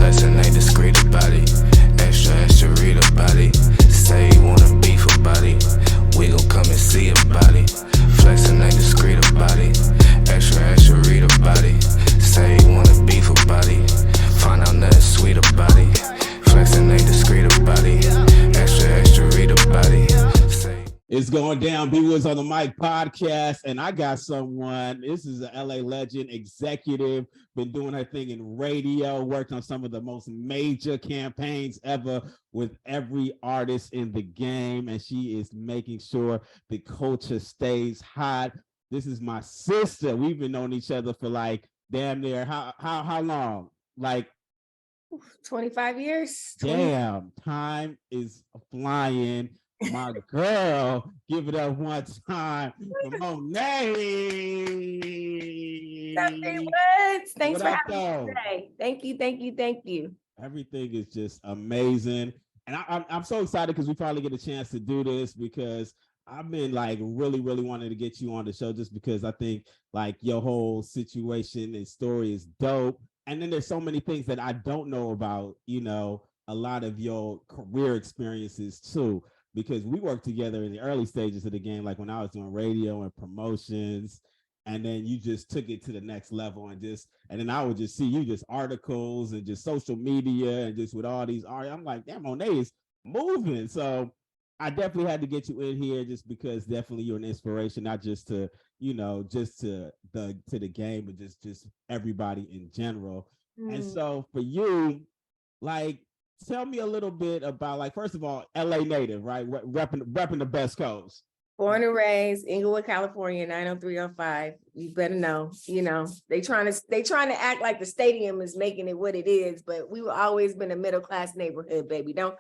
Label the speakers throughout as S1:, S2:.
S1: Flexing ain't discreet about it. Extra, extra, read about it. Say you wanna beef about it. We gon' come and see about it. Flexing ain't discreet about it. Extra, extra, read about it. Say you wanna beef about it. Find out nothing sweet about it. Flexing ain't discreet about it. Extra, extra, read about it.
S2: It's going down. B Woods on the Mic podcast, and I got someone. This is an LA legend, executive, been doing her thing in radio, worked on some of the most major campaigns ever with every artist in the game, and she is making sure the culture stays hot. This is my sister. We've been knowing each other for like damn near how long? Like
S3: 25 years.
S2: 20. Damn, time is flying. My girl, give it up one time for Moneé.
S3: Thanks for having me today. Thank you.
S2: Everything is just amazing. And I'm so excited because we finally get a chance to do this, because I've been like really wanting to get you on the show, just because I think like your whole situation and story is dope. And then there's so many things that I don't know about, you know, a lot of your career experiences too, because we worked together in the early stages of the game, like when I was doing radio and promotions, and then you just took it to the next level, and then I would just see you just articles and just social media and just with all these art. I'm like, damn, Moneé is moving. So I definitely had to get you in here, just because definitely you're an inspiration, not just to, you know, just to the game, but just everybody in general. And so for you, like, tell me a little bit about, like, first of all, LA native, right? Repping the best coast.
S3: Born and raised, Inglewood, California, 90305. You better know, you know, they trying to act like the stadium is making it what it is, but we've always been a middle-class neighborhood, baby. Don't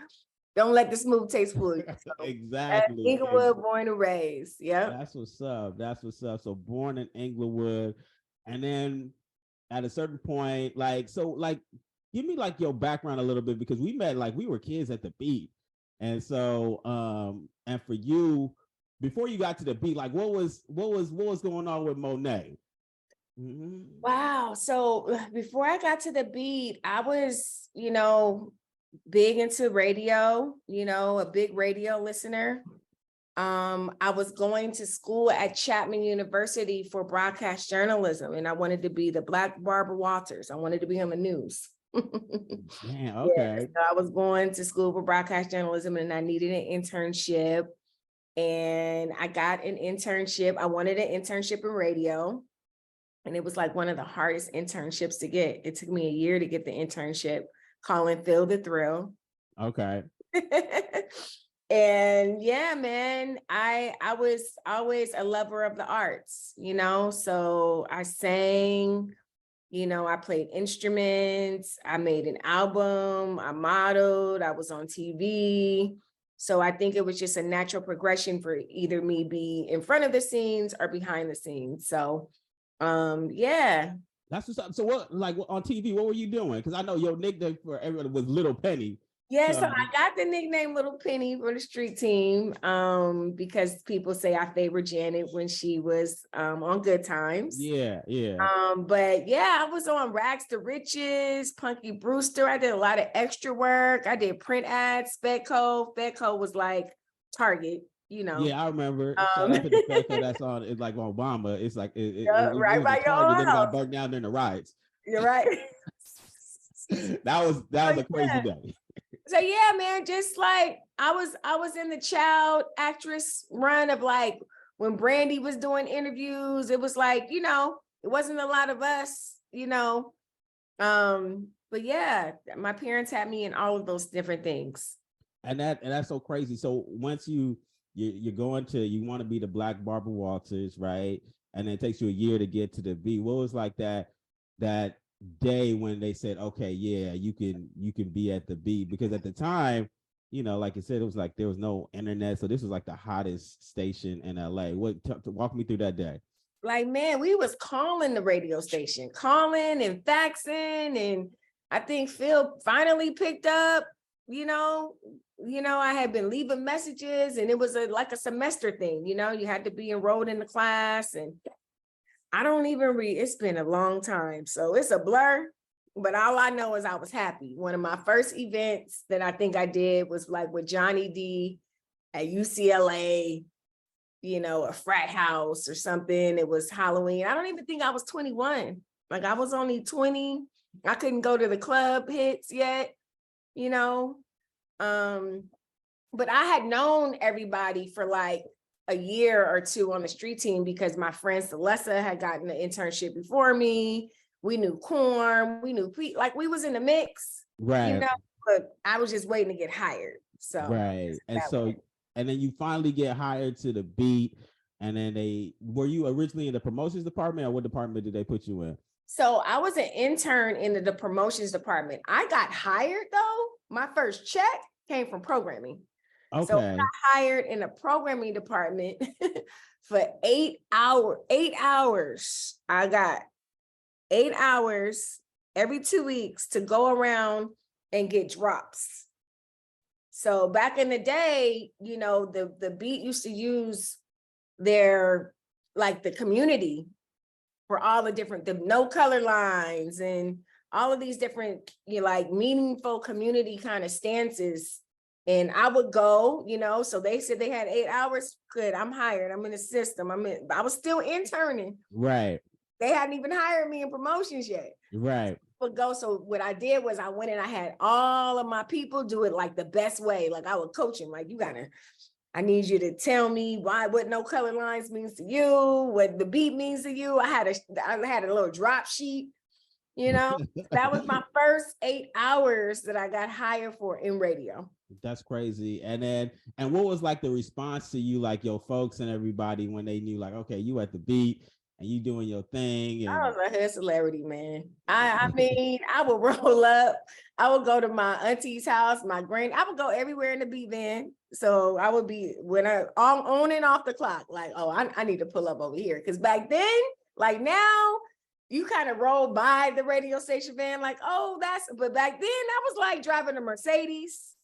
S3: let the smooth taste fool you. So,
S2: exactly.
S3: Inglewood, born and raised. Yeah.
S2: That's what's up. So born in Inglewood, and then at a certain point, give me like your background a little bit, because we met like we were kids at the beat. And so and for you, before you got to the beat, like what was going on with Moneé?
S3: Mm-hmm. Wow. So before I got to the beat, I was, you know, big into radio, you know, a big radio listener. I was going to school at Chapman University for broadcast journalism, and I wanted to be the Black Barbara Walters. I wanted to be on the news.
S2: Yeah, okay.
S3: Yeah, so I was going to school for broadcast journalism, and I needed an internship, and I got an internship. I wanted an internship in radio, and it was like one of the hardest internships to get. It took me a year to get the internship, calling Feel the Thrill.
S2: Okay.
S3: And yeah, man, I was always a lover of the arts, you know, so I sang, you know, I played instruments, I made an album, I modeled, I was on TV. So I think it was just a natural progression for either me be in front of the scenes or behind the scenes. So yeah.
S2: That's what's up. So what, like on TV, what were you doing? Because I know your nickname for everyone was Little Penny.
S3: Yeah, so I got the nickname Little Penny for the street team because people say I favored Janet when she was on Good Times.
S2: Yeah.
S3: But yeah, I was on Rags to Riches, Punky Brewster. I did a lot of extra work. I did print ads, Fedco. Fedco was like Target, you know.
S2: Yeah, I remember. Fedco that's on. It's like Obama. It's like
S3: right by your own house.
S2: Then got burnt down during the riots.
S3: You're right.
S2: that was a crazy day.
S3: So yeah, man, just like I was in the child actress run of like when Brandy was doing interviews, it was like, you know, it wasn't a lot of us, you know. But yeah, my parents had me in all of those different things.
S2: And that's so crazy. So once you're going to, you want to be the Black Barbara Walters, right? And it takes you a year to get to the beat. What was like that day when they said, okay, yeah, you can be at the beat? Because at the time, you know, like I said, it was like there was no internet, so this was like the hottest station in LA. Walk me through that day.
S3: Like, man, we was calling the radio station, calling and faxing, and I think Phil finally picked up. You know, I had been leaving messages, and it was like a semester thing. You know, you had to be enrolled in the class, and I don't even read. It's been a long time, so it's a blur. But all I know is I was happy. One of my first events that I think I did was like with Johnny D at UCLA, you know, a frat house or something. It was Halloween. I don't even think I was 21. Like I was only 20. I couldn't go to the club hits yet, you know. But I had known everybody for like a year or two on the street team because my friend Celessa had gotten an internship before me. We knew Corn, we knew Pete, like we was in the mix,
S2: Right.
S3: you know, but I was just waiting to get hired. So
S2: Right. And so, and then you finally get hired to the beat. And then were you originally in the promotions department, or what department did they put you in?
S3: So I was an intern in the promotions department. I got hired though. My first check came from programming.
S2: Okay.
S3: So I got hired in the programming department for 8 hours. I got 8 hours every 2 weeks to go around and get drops. So back in the day, you know, the beat used to use their, like the community for all the different, the no color lines and all of these different, you know, like meaningful community kind of stances. And I would go, you know, so they said they had 8 hours. Good, I'm hired. I'm in the system. I was still interning.
S2: Right.
S3: They hadn't even hired me in promotions yet.
S2: Right.
S3: But go. So what I did was I went and I had all of my people do it like the best way. Like I would coach them. Like I need you to tell me what no color lines means to you, what the beat means to you. I had a little drop sheet, you know. That was my first 8 hours that I got hired for in radio.
S2: That's crazy. And what was like the response to you, like your folks and everybody, when they knew like, okay, you at the beat and you doing your thing? And
S3: I was a hood celebrity, man. I mean, I would roll up. I would go to my auntie's house, I would go everywhere in the beat van. So I would be on and off the clock, like, oh, I need to pull up over here. Because back then, like now, you kind of roll by the radio station van, like, oh, but back then that was like driving a Mercedes.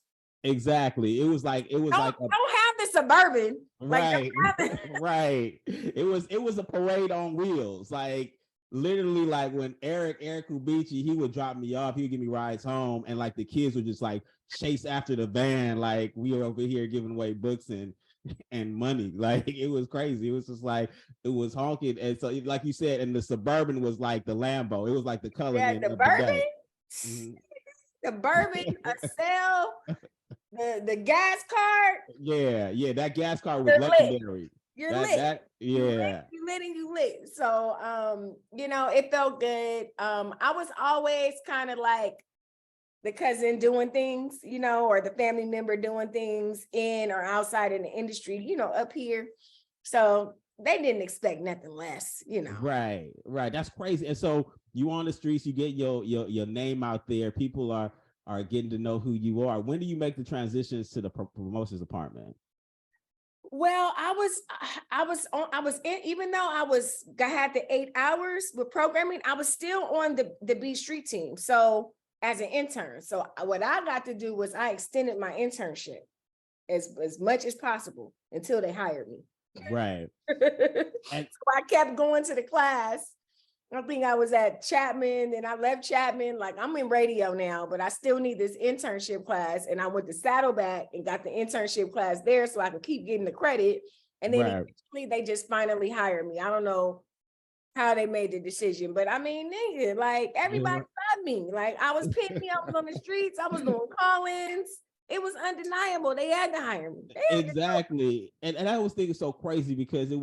S2: Exactly. It was like
S3: don't have the Suburban.
S2: Right. Like, right. It was a parade on wheels. Like literally, like when Eric Kubici, he would drop me off, he would give me rides home, and like the kids would just like chase after the van, like we were over here giving away books and money. Like it was crazy. It was just like it was honking. And so like you said, and the Suburban was like the Lambo. It was like the color.
S3: Yeah, the Bourbon. The Bourbon, a cell. The gas card.
S2: Yeah, that gas card was legendary.
S3: You're lit. You lit. So you know, it felt good. I was always kind of like the cousin doing things, you know, or the family member doing things in or outside in the industry, you know, up here. So they didn't expect nothing less, you know.
S2: Right. That's crazy. And so you on the streets, you get your name out there. People are getting to know who you are. When do you make the transitions to the promotions department?
S3: Well, I was in, even though I had the 8 hours with programming, I was still on the B Street team. So as an intern. So what I got to do was I extended my internship as much as possible until they hired me.
S2: Right.
S3: And so I kept going to the class. I think I was at Chapman and I left Chapman. Like I'm in radio now, but I still need this internship class. And I went to Saddleback and got the internship class there so I could keep getting the credit. And then eventually they just finally hired me. I don't know how they made the decision, but I mean, nigga, like everybody loved me. Like I was pitting me, I was on the streets, I was doing call-ins. It was undeniable. They had to hire me.
S2: Exactly. And I was thinking so crazy because it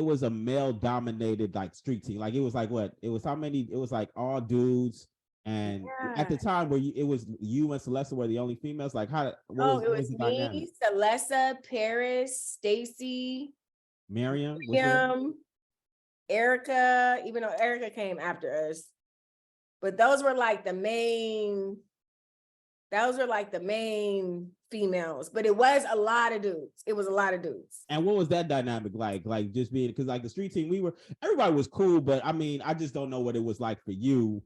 S2: was a male dominated like street team. Like it was like what? It was how many? It was like all dudes. And at the time where it was you and Celeste were the only females, like how?
S3: It was me, Celeste, Paris, Stacy,
S2: Miriam,
S3: Erica, even though Erica came after us. But those were like the main females, but it was a lot of dudes.
S2: And what was that dynamic like? Like just being, because like the street team, everybody was cool, but I mean, I just don't know what it was like for you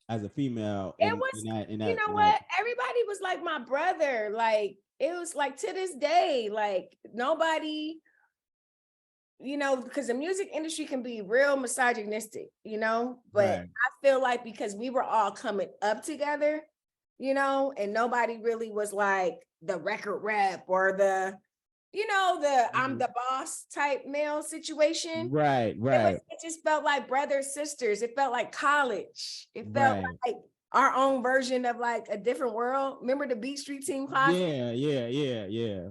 S2: as a female.
S3: It was, you know what? Everybody was like my brother. Like it was like to this day, like nobody you know, because the music industry can be real misogynistic, you know, but
S2: Right.
S3: I feel like because we were all coming up together, you know, and nobody really was like the record rep or the, you know, the I'm the boss type male situation.
S2: Right, right,
S3: It just felt like brothers, sisters. It felt like college. It felt
S2: right.
S3: like our own version of like a different world. Remember the Beat Street Team class?
S2: Yeah, yeah, yeah, yeah.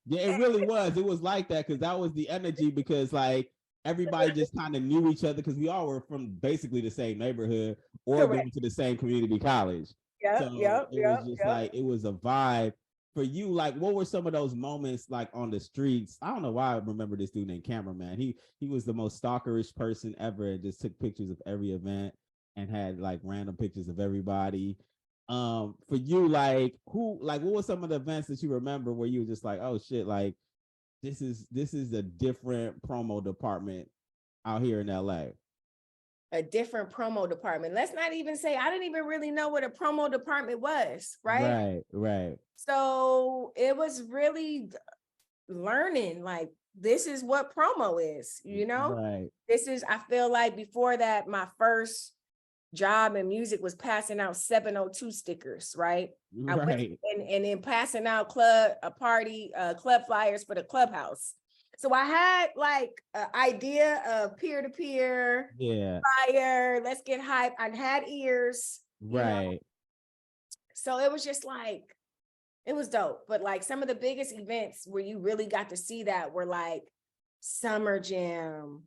S2: Yeah, it really was. It was like that because that was the energy because like everybody just kind of knew each other because we all were from basically the same neighborhood or
S3: Correct.
S2: going to the same community college.
S3: Yep,
S2: So
S3: yep,
S2: it was
S3: yep,
S2: just
S3: yep.
S2: like it was a vibe for you. Like, what were some of those moments like on the streets? I don't know why I remember this dude named Cameraman. He was the most stalkerish person ever and just took pictures of every event and had like random pictures of everybody. For you, like who, like what were some of the events that you remember where you were just like, oh shit, like this is a different promo department out here in LA.
S3: A different promo department. Let's not even say I didn't even really know what a promo department was, right?
S2: Right, right.
S3: So it was really learning like this is what promo is, you know?
S2: Right.
S3: This is, I feel like before that, my first job in music was passing out 702 stickers, right? I went
S2: Right.
S3: and then passing out club flyers for the clubhouse. So I had like an idea of peer-to-peer,
S2: Yeah.
S3: flyer, let's get hype. I had ears, you know.
S2: Right.
S3: So it was just like, it was dope. But like some of the biggest events where you really got to see that were like Summer Jam,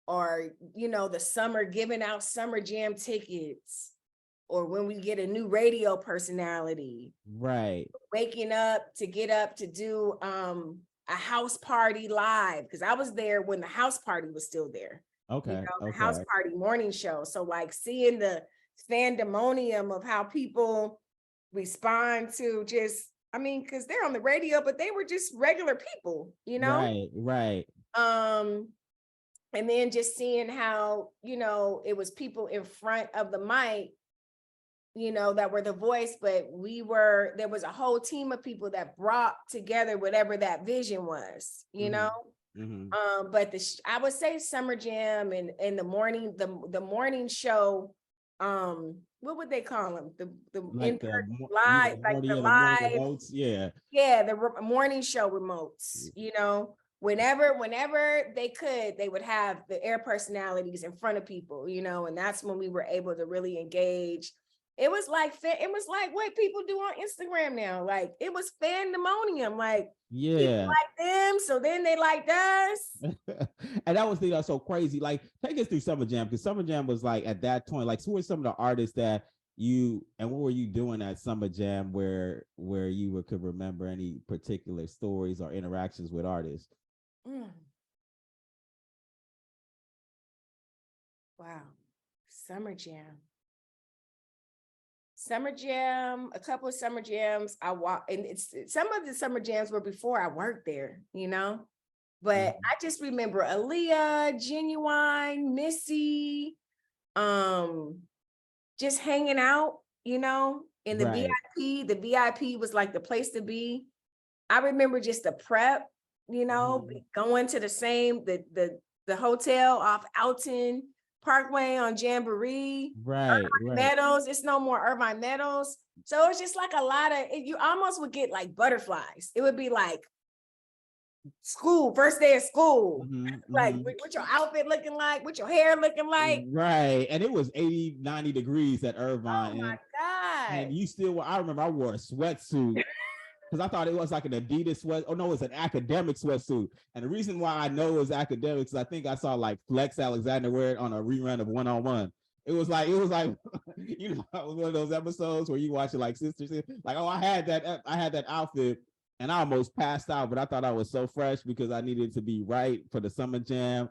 S3: or you know, the summer giving out Summer Jam tickets, or when we get a new radio personality,
S2: Right.
S3: waking up to get up to do a house party live, because I was there when the house party was still there, you
S2: Okay.
S3: know, the house
S2: Okay.
S3: party morning show. So like seeing the fandemonium of how people respond to just, I mean, because they're on the radio, but they were just regular people, you know.
S2: Right. Right.
S3: And then just seeing how, you know, it was people in front of the mic, you know, that were the voice, but there was a whole team of people that brought together whatever that vision was, you know.
S2: Mm-hmm.
S3: But I would say Summer Jam and the morning show, what would they call them? The
S2: Like
S3: live, like
S2: morning,
S3: the
S2: yeah, the morning
S3: live,
S2: remotes. Yeah.
S3: yeah, the morning show remotes, you know. Whenever they could, they would have the air personalities in front of people, you know, and that's when we were able to really engage. It was like what people do on Instagram now. Like it was fandemonium. Like people
S2: Yeah.
S3: like them, so then they liked us.
S2: And that was the so crazy. Like, take us through Summer Jam because Summer Jam was like at that point, like, who were some of the artists that you and what were you doing at Summer Jam where you could remember any particular stories or interactions with artists?
S3: Mm. Wow, Summer Jam. Summer Jam, a couple of Summer Jams. I walked, and some of the Summer Jams were before I worked there, you know. But I just remember Aaliyah, Genuine, Missy, just hanging out, you know, in the
S2: Right.
S3: VIP. The VIP was like the place to be. I remember just the prep, you know, going to the hotel off Alton Parkway on Jamboree,
S2: Right.
S3: Irvine
S2: Right.
S3: Meadows. It's no more Irvine Meadows. So it's just like a lot of, you almost would get like butterflies. It would be like school, first day of school. Like what your outfit looking like, what your hair looking like.
S2: Right. And it was 80, 90 degrees at
S3: Oh
S2: Irvine.
S3: my
S2: And
S3: God.
S2: you still, I remember I wore a sweatsuit because I thought it was like an Adidas sweat. Oh no, it's an academic sweatsuit. And the reason why I know it was academics, I think I saw like Flex Alexander wear it on a rerun of One on One. It was like, you know, it was one of those episodes where you watch it like sisters, like, oh, I had that outfit and I almost passed out, but I thought I was so fresh because I needed to be right for the Summer Jam.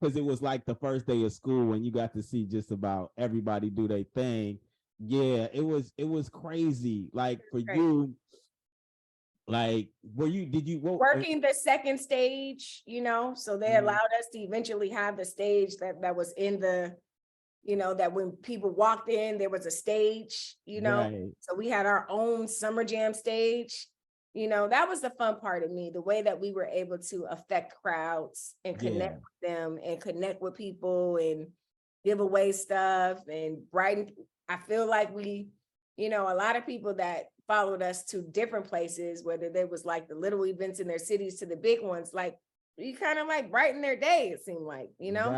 S2: Because it was like the first day of school when you got to see just about everybody do their thing. Yeah, it was crazy. Like for you, like did you
S3: Working the second stage, you know, so they allowed us to eventually have the stage that was in the, you know, that when people walked in, there was a stage, you know.
S2: Right.
S3: So we had our own Summer Jam stage. You know, that was the fun part of me, the way that we were able to affect crowds and connect with them and connect with people and give away stuff and brighten. I feel like we, you know, a lot of people that followed us to different places, whether there was like the little events in their cities to the big ones, like you kind of like brighten their day, it seemed like, you know?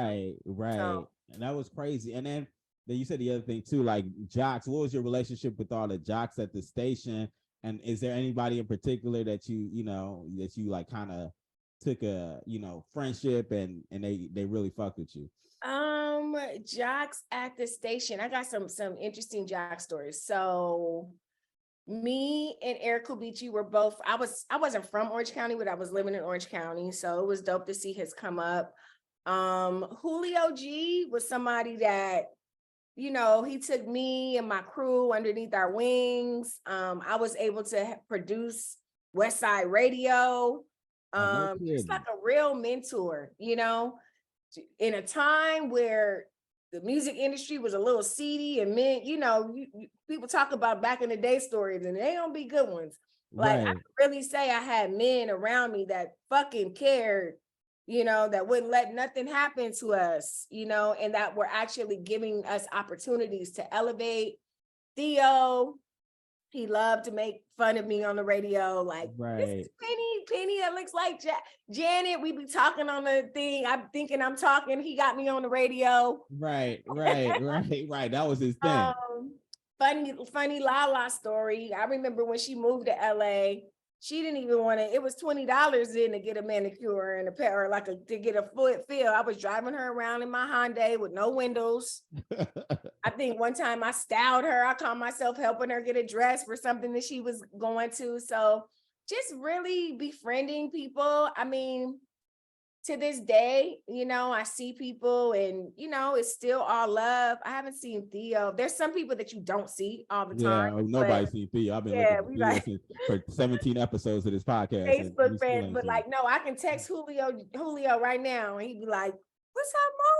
S2: Right.
S3: So,
S2: And that was crazy. And then you said the other thing too, like jocks. What was your relationship with all the jocks at the station? And is there anybody in particular that you like kind of took a, friendship and they really fucked with you?
S3: jocks at the station. I got some interesting jock stories. So me and Eric Kubici were both, I wasn't from Orange County, but I was living in Orange County. So it was dope to see his come up. Julio G was somebody that, you know, he took me and my crew underneath our wings. I was able to produce West Side Radio. Just like a real mentor, you know, in a time where the music industry was a little seedy and men, you know, people talk about back in the day stories and they don't be good ones. Like I can really say I had men around me that fucking cared, you know, that wouldn't let nothing happen to us, you know, and that were actually giving us opportunities to elevate. Theo, he loved to make fun of me on the radio. Like, this is Penny that looks like Janet. We be talking on the thing. I'm thinking I'm talking. He got me on the radio.
S2: Right. That was his thing.
S3: Funny Lala story. I remember when she moved to LA, she didn't even want to, it was $20 in to get a manicure and a pair, or to get a foot feel. I was driving her around in my Hyundai with no windows. I think one time I styled her. I caught myself helping her get a dress for something that she was going to. So just really befriending people. I mean, to this day, you know, I see people and, you know, it's still all love. I haven't seen Theo. There's some people that you don't see all the time.
S2: Yeah, nobody's seen Theo. I've been looking at Theo for 17 episodes of this podcast.
S3: Facebook fans, but like, no, I can text Julio right now and he'd be like, what's up, Mo?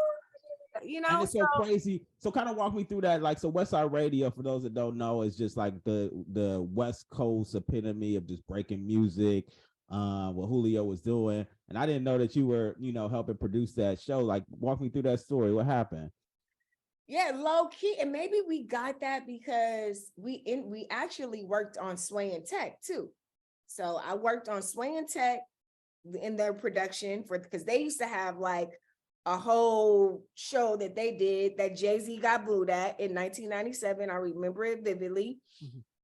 S3: You know,
S2: and it's so crazy. So kind of walk me through that. Like, so West Side Radio, for those that don't know, is just like the West Coast epitome of just breaking music. What Julio was doing, and I didn't know that you were, you know, helping produce that show. Like, walk me through that story. What happened?
S3: Yeah, low key, and maybe we got that because we actually worked on Sway and Tech too. So I worked on Sway and Tech in their production because they used to have like a whole show that they did that Jay-Z got booed at in 1997. I remember it vividly.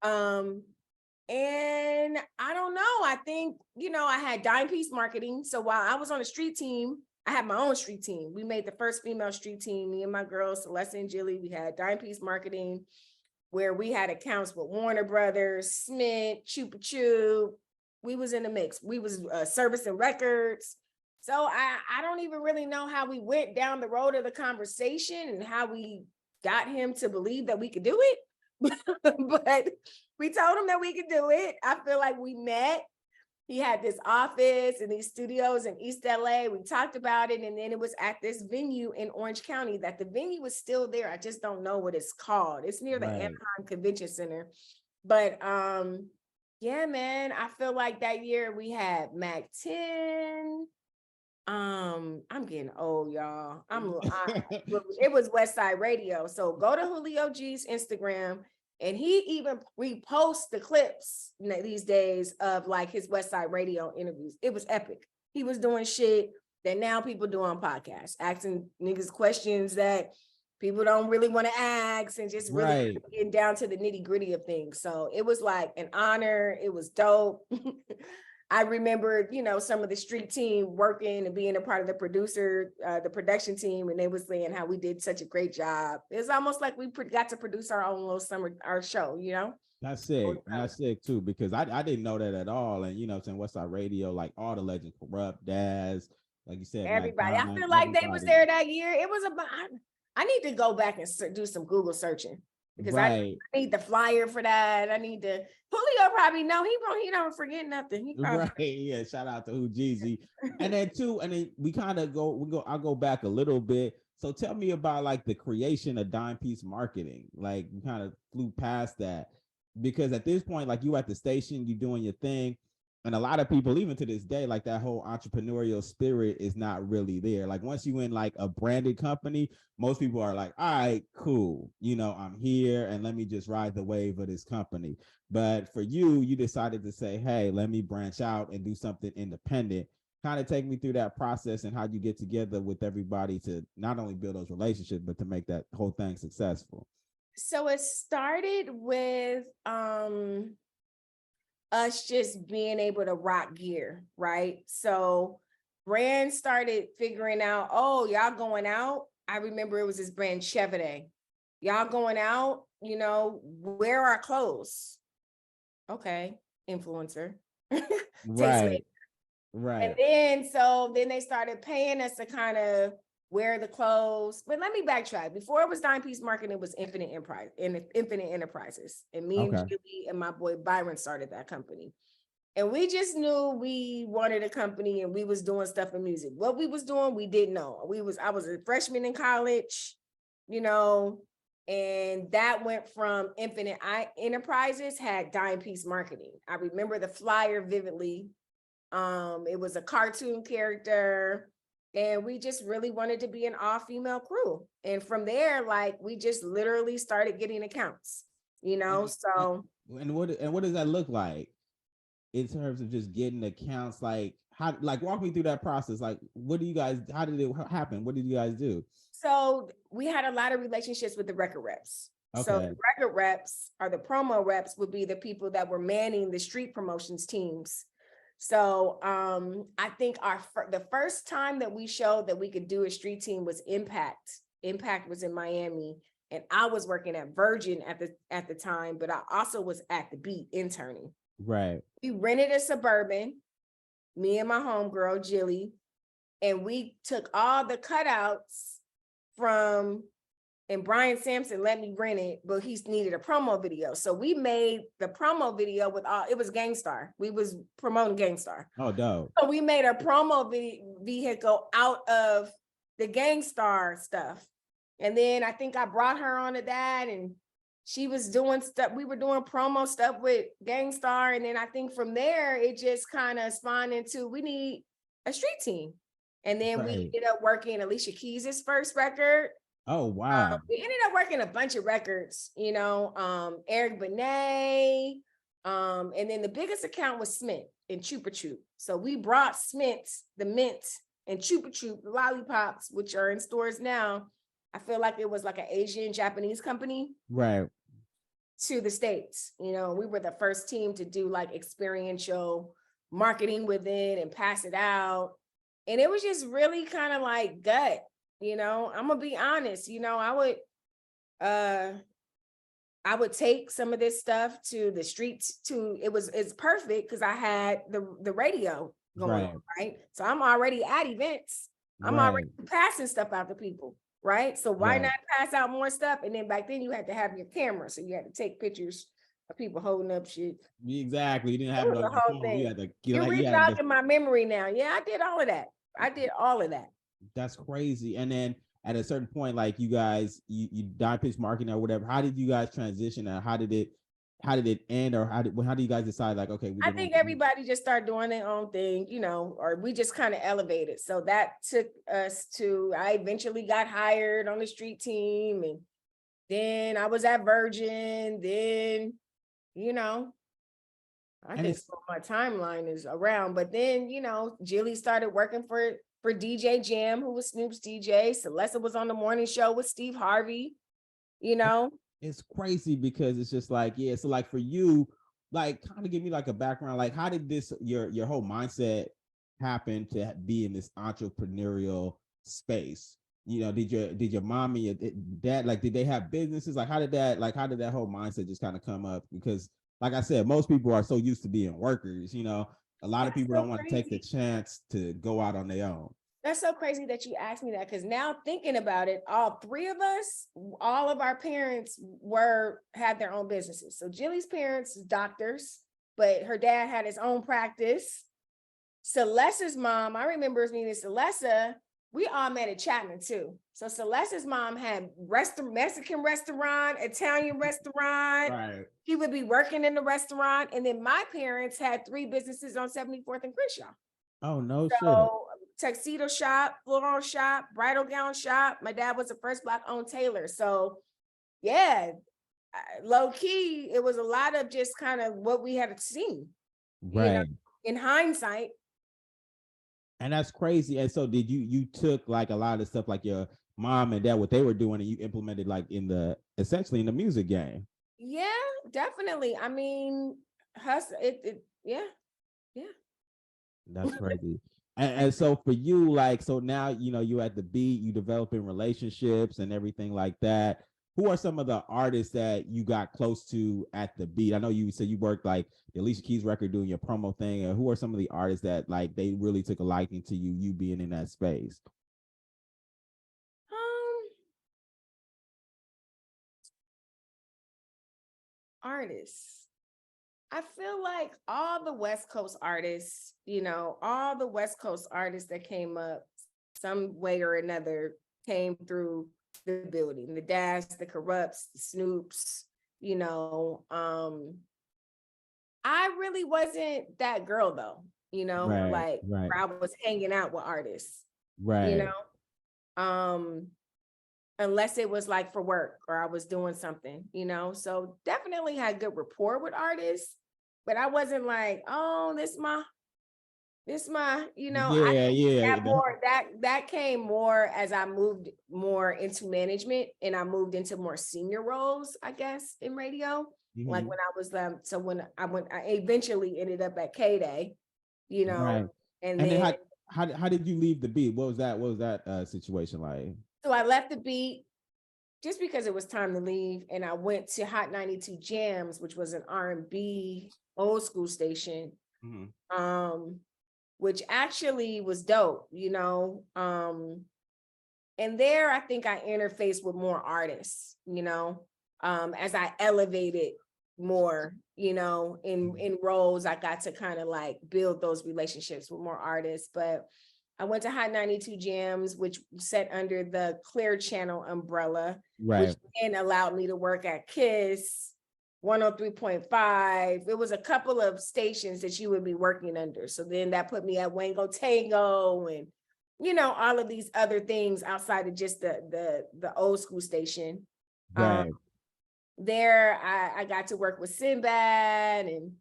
S3: Mm-hmm. And I don't know, I think, you know, I had Dime Piece Marketing. So while I was on the street team, I had my own street team. We made the first female street team, me and my girls, Celeste and Jilly. We had Dime Piece Marketing, where we had accounts with Warner Brothers, Smith, Chupa Chup. We was in the mix. We was servicing records. So I don't even really know how we went down the road of the conversation and how we got him to believe that we could do it. But we told him that we could do it. I feel like we met. He had this office and these studios in East LA. We talked about it. And then it was at this venue in Orange County that the venue was still there. I just don't know what it's called. It's near the Anaheim Convention Center. But yeah, man, I feel like that year we had Mac 10. I'm getting old, y'all. It was West Side Radio. So go to Julio G's Instagram, and he even reposts the clips these days of like his West Side Radio interviews. It was epic. He was doing shit that now people do on podcasts, asking niggas questions that people don't really want to ask, and just really getting down to the nitty gritty of things. So it was like an honor. It was dope. I remember, you know, some of the street team working and being a part of the production team, and they was saying how we did such a great job. It's almost like we got to produce our own little our show, you know?
S2: That's sick. That's sick too, because I didn't know that at all. And, you know, saying West Side Radio, like all the legends, Corrupt, Daz, like you said.
S3: Everybody. I feel like they was there that year. It was about, I need to go back and do some Google searching. Because I need the flyer for that. I need to. Julio probably know. He don't forget nothing. He probably
S2: Yeah. Shout out to Jeezy. And then we kind of I'll go back a little bit. So tell me about like the creation of Dime Piece Marketing. Like we kind of flew past that. because at this point, like you at the station, you doing your thing. And a lot of people, even to this day, like that whole entrepreneurial spirit is not really there. Like once you in like a branded company, most people are like, all right, cool. You know, I'm here and let me just ride the wave of this company. But for you, you decided to say, hey, let me branch out and do something independent. Kind of take me through that process and how you get together with everybody to not only build those relationships, but to make that whole thing successful.
S3: So it started with us just being able to rock gear, right? So brands started figuring out, oh, y'all going out. I remember it was this brand Chevrolet. Y'all going out, you know, wear our clothes. Okay, influencer.
S2: Right.
S3: And
S2: Right.
S3: then they started paying us to kind of wear the clothes. But let me backtrack. Before it was Dime Piece Marketing, it was Infinite Enterprises. And me and
S2: Okay.
S3: Julie and my boy Byron started that company. And we just knew we wanted a company and we was doing stuff in music. What we was doing, we didn't know. I was a freshman in college, you know, and that went from Infinite Enterprises had Dime Piece Marketing. I remember the flyer vividly. It was a cartoon character, and we just really wanted to be an all-female crew. And from there, like we just literally started getting accounts, you know. So
S2: And what does that look like in terms of just getting accounts? Like how, like walk me through that process. Like what do you guys, how did it happen? What did you guys do?
S3: So we had a lot of relationships with the record reps. So
S2: Okay.
S3: the record reps or the promo reps would be the people that were manning the street promotions teams. So I think the first time that we showed that we could do a street team was Impact. Impact was in Miami, and I was working at Virgin at the time, but I also was at the Beat interning.
S2: Right.
S3: We rented a Suburban, me and my homegirl Jilly, and we took all the cutouts from, and Brian Sampson let me rent it, but he needed a promo video. So we made the promo video with it was Gangstar. We was promoting Gangstar.
S2: Oh, dope.
S3: So we made a promo vehicle out of the Gangstar stuff. And then I think I brought her onto that, and she was doing stuff. We were doing promo stuff with Gangstar. And then I think from there, it just kind of spawned into, we need a street team. And then we ended up working Alicia Keys' first record.
S2: Oh, wow.
S3: We ended up working a bunch of records, you know, Eric Benet. And then the biggest account was Smith and Chupa Chup. So we brought Smith's, the Mint, and Chupa Chup, the lollipops, which are in stores now. I feel like it was like an Asian Japanese company.
S2: Right.
S3: To the States. You know, we were the first team to do like experiential marketing with it and pass it out. And it was just really kind of like gut, you know. I'm gonna be honest, you know, I would take some of this stuff to the streets it's perfect because I had the radio going on, right? So I'm already at events. I'm already passing stuff out to people, right? So why not pass out more stuff? And then back then you had to have your camera. So you had to take pictures of people holding up shit.
S2: Exactly. You didn't have it on your phone. You had to
S3: You're rejogging my memory now. Yeah, I did all of that.
S2: That's crazy. And then at a certain point, like you guys, you Dime Piece Marketing or whatever, how did you guys transition, and how did it end, or how do you guys decide like, okay,
S3: I think everybody just started doing their own thing, you know, or we just kind of elevated. So that took us to, I eventually got hired on the street team, and then I was at Virgin, then, you know, I think my timeline is around, but then, you know, Jilly started working for DJ Jam, who was Snoop's DJ. Celeste was on the morning show with Steve Harvey, you know.
S2: It's crazy because it's just like, yeah, so like for you, like kind of give me like a background, like how did this, your whole mindset happen to be in this entrepreneurial space? You know, did your mom and your dad, like, did they have businesses? Like, how did that whole mindset just kind of come up? Because like I said, most people are so used to being workers, you know, a lot of people don't want to take the chance to go out on their own.
S3: That's so crazy that you asked me that, because now thinking about it, all three of us, all of our parents had their own businesses. So Jilly's parents, doctors, but her dad had his own practice. Celeste's mom, I remember meeting Celeste. we all met at Chapman too. So Celeste's mom had Mexican restaurant, Italian restaurant.
S2: Right.
S3: She would be working in the restaurant. And then my parents had 3 businesses on 74th and Crenshaw.
S2: Oh, no shit.
S3: So tuxedo shop, floral shop, bridal gown shop. My dad was the first Black owned tailor. So yeah, low key, it was a lot of just kind of what we had seen.
S2: Right.
S3: You know, in hindsight.
S2: And that's crazy. And so did you took like a lot of stuff like your mom and dad, what they were doing, and you implemented like essentially in the music game?
S3: Yeah, definitely. I mean, yeah.
S2: That's crazy. And so for you, like, so now, you at the beat, you developing relationships and everything like that. Who are some of the artists that you got close to at the beat? I know you said you worked like the Alicia Keys record doing your promo thing. And who are some of the artists that like they really took a liking to you being in that space?
S3: Artists. I feel like all the West Coast artists, all the West Coast artists that came up some way or another came through the building. The Dash, the Corrupts, the Snoops, I really wasn't that girl though,
S2: Right.
S3: where I was hanging out with artists,
S2: Right.
S3: Unless it was like for work or I was doing something, so definitely had good rapport with artists, but I wasn't like, oh, this my, that came more as I moved more into management and I moved into more senior roles, I guess, in radio. Like when I was so when I eventually ended up at K-Day,
S2: Right.
S3: and
S2: then how did you leave the beat? What was that situation like?
S3: So I left the beat just because it was time to leave, and I went to Hot 92 Jams, which was an R&B old school station, which actually was dope, and there I think I interfaced with more artists, as I elevated more, in roles, I got to kind of like build those relationships with more artists. But I went to Hot 92 Jams, which set under the Clear Channel umbrella, which then allowed me to work at Kiss 103.5. It was a couple of stations that you would be working under. So then that put me at Wango Tango and, all of these other things outside of just the old school station.
S2: Right.
S3: There, I got to work with Sinbad and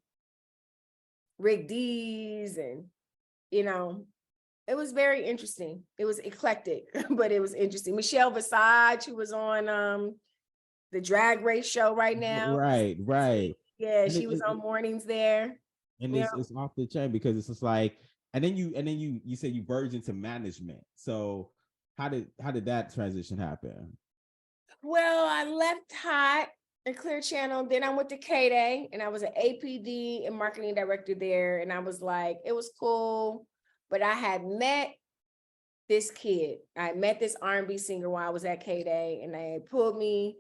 S3: Rick Dees, and, it was very interesting. It was eclectic, but it was interesting. Michelle Visage, who was on the Drag Race show right now.
S2: Right.
S3: Yeah, she was on mornings there.
S2: And it's off the chain because it's just like, and then you said you verged into management. So how did that transition happen?
S3: Well, I left Hot and Clear Channel. Then I went to K-Day and I was an APD and marketing director there. And I was like, it was cool. But I had met this kid. I met this R&B singer while I was at K-Day, and they pulled me.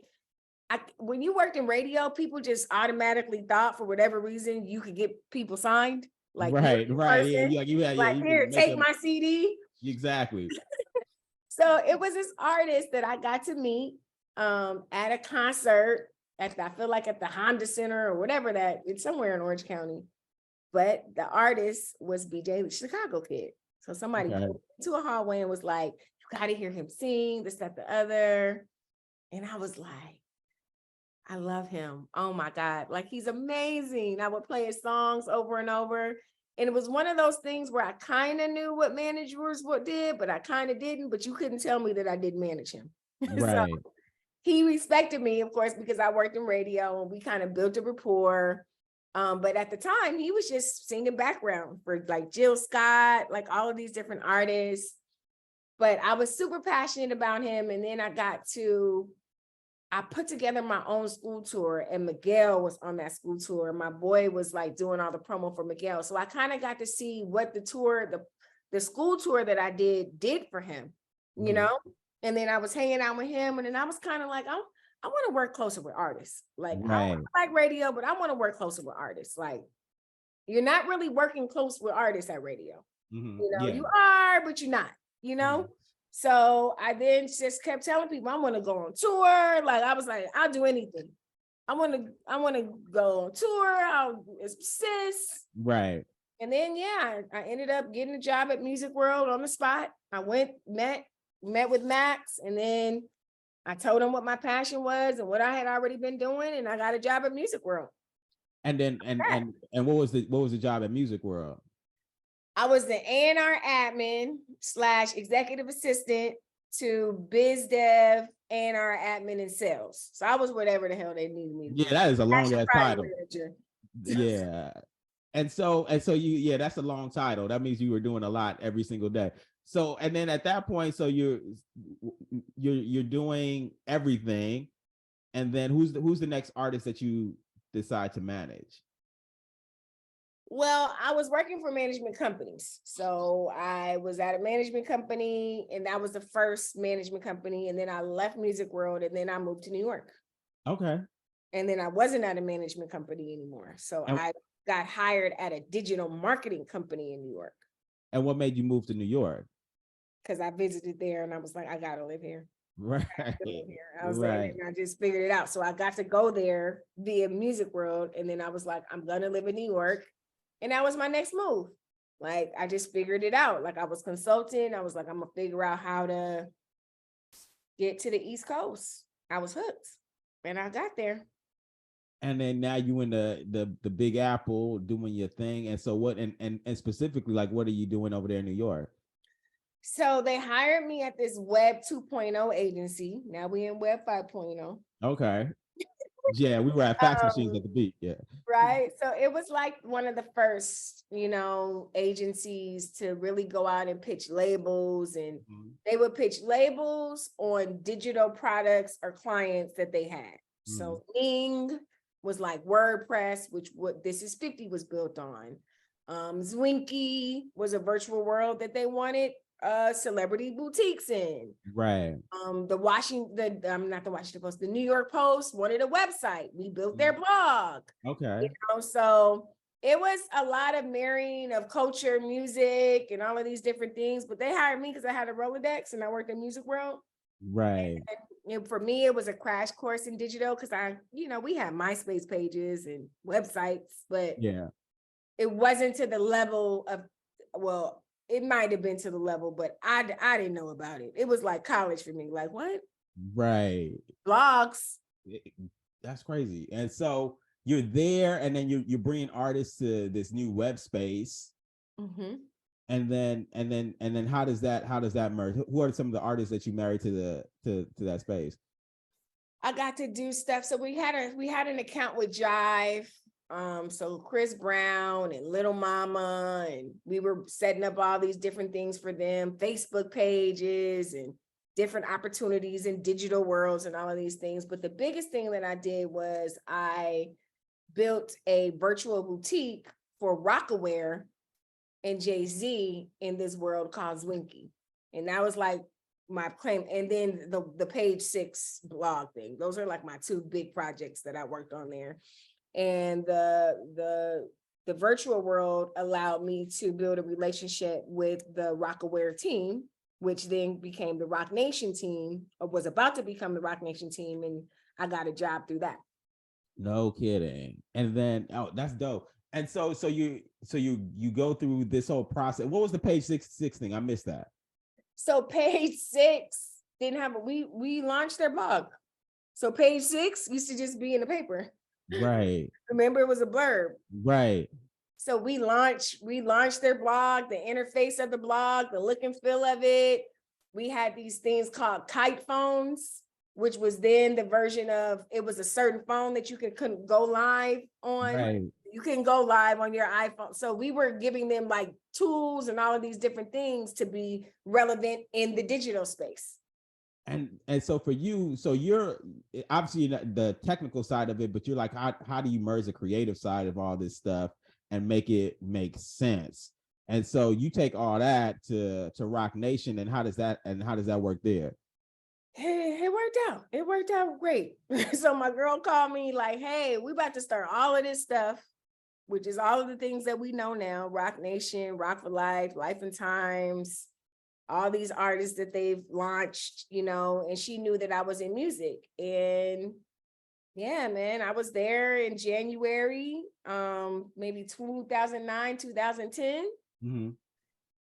S3: When you worked in radio, people just automatically thought for whatever reason you could get people signed. Like
S2: right.
S3: Here, take my CD.
S2: Exactly.
S3: So it was this artist that I got to meet at a concert I feel like at the Honda Center or whatever it's somewhere in Orange County. But the artist was BJ, Chicago kid. So somebody pulled into a hallway and was like, you got to hear him sing, this, that, the other. And I was like, I love him. Oh my God. Like, he's amazing. I would play his songs over and over. And it was one of those things where I kind of knew what managers did, but I kind of didn't, but you couldn't tell me that I didn't manage him.
S2: Right.
S3: So he respected me, of course, because I worked in radio and we kind of built a rapport. But at the time, he was just singing background for like Jill Scott, like all of these different artists. But I was super passionate about him. And then I put together my own school tour, and Miguel was on that school tour. My boy was like doing all the promo for Miguel. So I kind of got to see what the school tour that I did for him, And then I was hanging out with him, and then I was kind of like, I want to work closer with artists. Like, I like radio, but I want to work closer with artists. Like, you're not really working close with artists at radio. You are, but you're not, So I then just kept telling people I want to go on tour. Like I was like, I'll do anything. I want to go on tour. I'll assist.
S2: Right.
S3: And then I ended up getting a job at Music World on the spot. I went, met with Max, and then I told him what my passion was and what I had already been doing, and I got a job at Music World.
S2: And then and what was the job at Music World?
S3: I was the A&R admin / executive assistant to biz dev, A&R admin, and sales. So I was whatever the hell they needed me to be.
S2: Yeah, that is a long ass title.
S3: Manager.
S2: Yeah. And so you, that's a long title. That means you were doing a lot every single day. So, and then at that point, so you're doing everything. And then who's the next artist that you decide to manage?
S3: Well, I was working for management companies. So I was at a management company, and that was the first management company. And then I left Music World, and then I moved to New York.
S2: Okay.
S3: And then I wasn't at a management company anymore. So I got hired at a digital marketing company in New York.
S2: And what made you move to New York?
S3: Because I visited there and I was like, I gotta live here.
S2: Right.
S3: I was like, and I just figured it out. So I got to go there via Music World. And then I was like, I'm gonna live in New York. And that was my next move. Like, I just figured it out. Like, I was consulting. I was like, I'm gonna figure out how to get to the East Coast. I was hooked. And I got there.
S2: And then now you in the Big Apple doing your thing. And so what, and specifically, like, what are you doing over there in New York?
S3: So they hired me at this Web 2.0 agency. Now we in Web 5.0.
S2: Okay. Yeah, we were at fax machines at the beat. Yeah.
S3: Right. So it was like one of the first, agencies to really go out and pitch labels, and they would pitch labels on digital products or clients that they had. So Ing was like WordPress, which what This Is 50 was built on. Zwinky was a virtual world that they wanted celebrity boutiques in.
S2: Right.
S3: The Washington Post, the New York Post wanted a website. We built their blog.
S2: Okay.
S3: So it was a lot of marrying of culture, music, and all of these different things. But they hired me because I had a Rolodex and I worked in Music World.
S2: Right.
S3: And for me, it was a crash course in digital because we had MySpace pages and websites, but it wasn't to the level of, well, it might have been to the level, but I didn't know about it. It was like college for me. Like, what?
S2: Right.
S3: Blogs.
S2: That's crazy. And so you're there, and then you're bringing artists to this new web space.
S3: Mm-hmm.
S2: And then how does that merge? Who are some of the artists that you married to that space?
S3: I got to do stuff. So we had an account with Jive. So Chris Brown and Little Mama, and we were setting up all these different things for them, Facebook pages and different opportunities in digital worlds and all of these things. But the biggest thing that I did was I built a virtual boutique for Rockaware and Jay-Z in this world called Zwinky. And that was like my claim. And then the Page 6 blog thing. Those are like my two big projects that I worked on there. And the virtual world allowed me to build a relationship with the Rockaware team, which then became the Rock Nation team, or was about to become the Rock Nation team. And I got a job through that.
S2: No kidding. And then, oh, that's dope. And so you go through this whole process. What was the Page 6 thing? I missed that.
S3: So Page 6 didn't have we launched their blog. So Page 6 used to just be in the paper.
S2: Right.
S3: Remember, it was a blurb.
S2: Right.
S3: So we launched their blog, the interface of the blog, the look and feel of it. We had these things called kite phones, which was then the version of, it was a certain phone that you couldn't go live on.
S2: Right.
S3: You can go live on your iPhone. So we were giving them like tools and all of these different things to be relevant in the digital space.
S2: And so for you, so you're obviously the technical side of it, but you're like, how do you merge the creative side of all this stuff and make it make sense? And so you take all that to Rock Nation, and how does that work there?
S3: It worked out. It worked out great. So my girl called me like, hey, we about to start all of this stuff, which is all of the things that we know now: Rock Nation, Rock for Life, Life and Times, all these artists that they've launched, you know, and she knew that I was in music. And yeah, man, I was there in January, maybe 2009, 2010.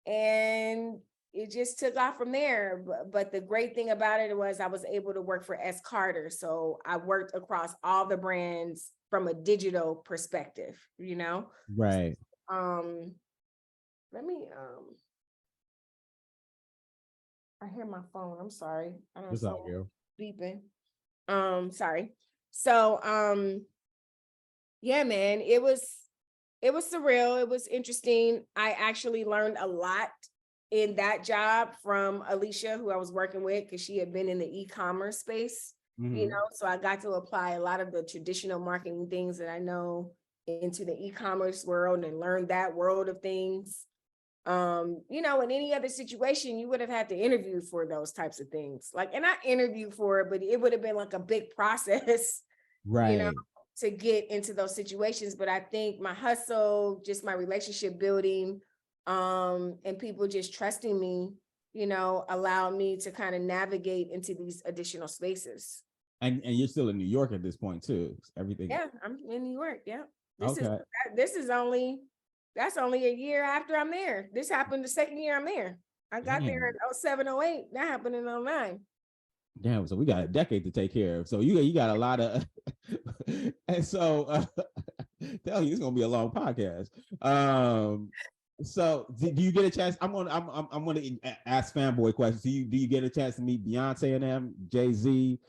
S3: And it just took off from there. But the great thing about it was I was able to work for S. Carter. So I worked across all the brands from a digital perspective, you know?
S2: Right.
S3: Let me, I hear my phone. I'm sorry. I don't
S2: It's all
S3: know.
S2: good.
S3: Beeping. Sorry. So, yeah, man, it was surreal. It was interesting. I actually learned a lot in that job from Alicia, who I was working with, because she had been in the e-commerce space, you know, so I got to apply a lot of the traditional marketing things that I know into the e-commerce world and learn that world of things. You know, in any other situation, you would have had to interview for those types of things. Like, and I interviewed for it, but it would have been like a big process,
S2: Right.
S3: you know, to get into those situations. But I think my hustle, just my relationship building, and people just trusting me, you know, allowed me to kind of navigate into these additional spaces.
S2: And you're still in New York at this point too. Everything.
S3: Yeah, I'm in New York. Yeah.
S2: Okay.
S3: That's only a year after I'm there. This happened the second year I'm there. I got there in 07, 08. That happened in 09.
S2: Damn, so we got a decade to take care of. So you got a lot of and so tell you it's gonna be a long podcast. So do you get a chance? I'm gonna ask fanboy questions. Do you get a chance to meet Beyonce and them, Jay-Z?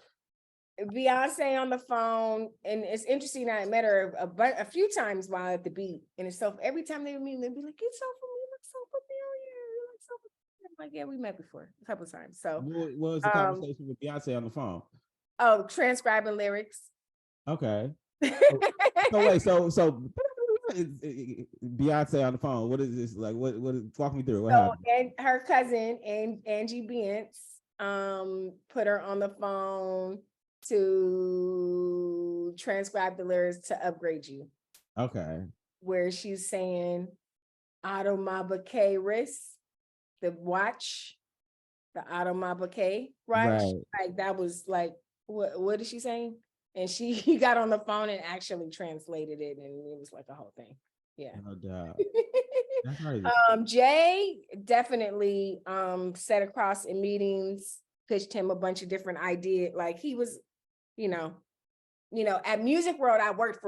S3: Beyonce on the phone, and it's interesting. I met her a few times while at the beat, and it's so every time they meet, they'd be like, "It's so familiar, you look so familiar, you look so familiar." I'm like, yeah, we met before a couple of times. So,
S2: what was the conversation with Beyonce on the phone?
S3: Oh, transcribing lyrics.
S2: Okay. So wait, so Beyonce on the phone. What is this like? What is? Walk me through it. What happened?
S3: And her cousin and Angie Bence put her on the phone to transcribe the lyrics to Upgrade You.
S2: Okay.
S3: Where she's saying Automaba K wrist, the watch, the Automaba K watch.
S2: Right.
S3: Like that was like, what is she saying? And he got on the phone and actually translated it, and it was like a whole thing. Yeah.
S2: No doubt. That's crazy.
S3: Jay definitely sat across in meetings, pitched him a bunch of different ideas. Like he was, you know, at Music World, I worked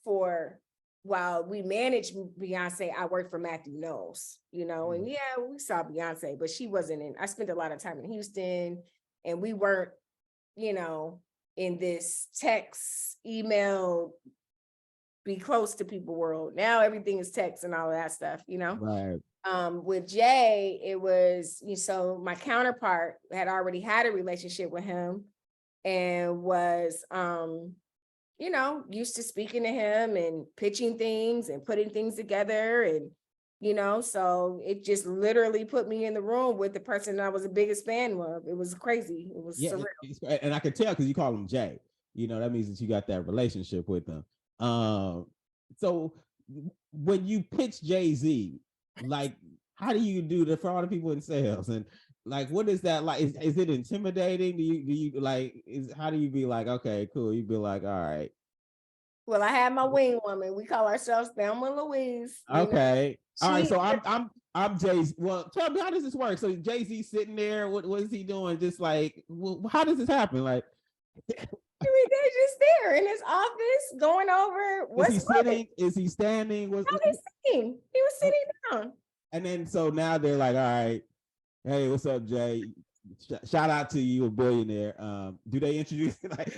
S3: for while we managed Beyonce, I worked for Matthew Knowles, you know, and yeah, we saw Beyonce, but she wasn't in. I spent a lot of time in Houston, and we weren't, you know, in this text, email, be close to people world. Now everything is text and all of that stuff, you know.
S2: Right.
S3: With Jay, it was, so my counterpart had already had a relationship with him and was, you know, used to speaking to him and pitching things and putting things together. And, you know, so it just literally put me in the room with the person I was the biggest fan of. It was crazy. It was surreal.
S2: And I could tell because you call him Jay. You know, that means that you got that relationship with him. So when you pitch Jay-Z, like, how do you do that for all the people in sales? And like, what is that like? Is it intimidating? Do you like, how do you be like, okay, cool. You be like, all right.
S3: Well, I had my wing woman. We call ourselves Thelma Louise.
S2: Okay. All right. So I'm Jay-Z. Well, tell me, how does this work? So Jay-Z sitting there, what is he doing? Just like, well, how does this happen? Like,
S3: they're just there in his office going over what's
S2: is he sitting? Is he standing?
S3: He was sitting down.
S2: And then so now they're like, all right, hey, what's up, Jay? Shout out to you, a billionaire. Do they introduce like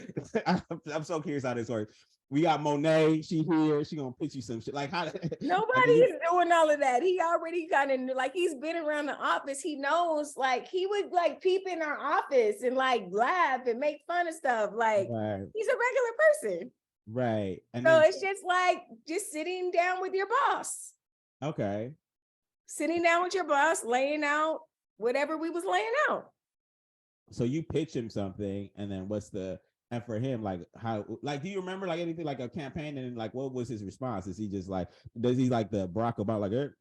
S2: I'm so curious how this works. We got Moneé, she here, she gonna pitch you some shit. Like, how
S3: nobody is doing all of that. He already kind of like, he's been around the office. He knows, like, he would like peep in our office and like laugh and make fun of stuff. Like, right. He's a regular person.
S2: Right. And
S3: so it's just like just sitting down with your boss.
S2: Okay.
S3: Sitting down with your boss, laying out whatever we was laying out.
S2: So you pitch him something, and then and for him, like, how, like, do you remember like anything like a campaign, and like what was his response? Is he just like, does he like the Barack Obama,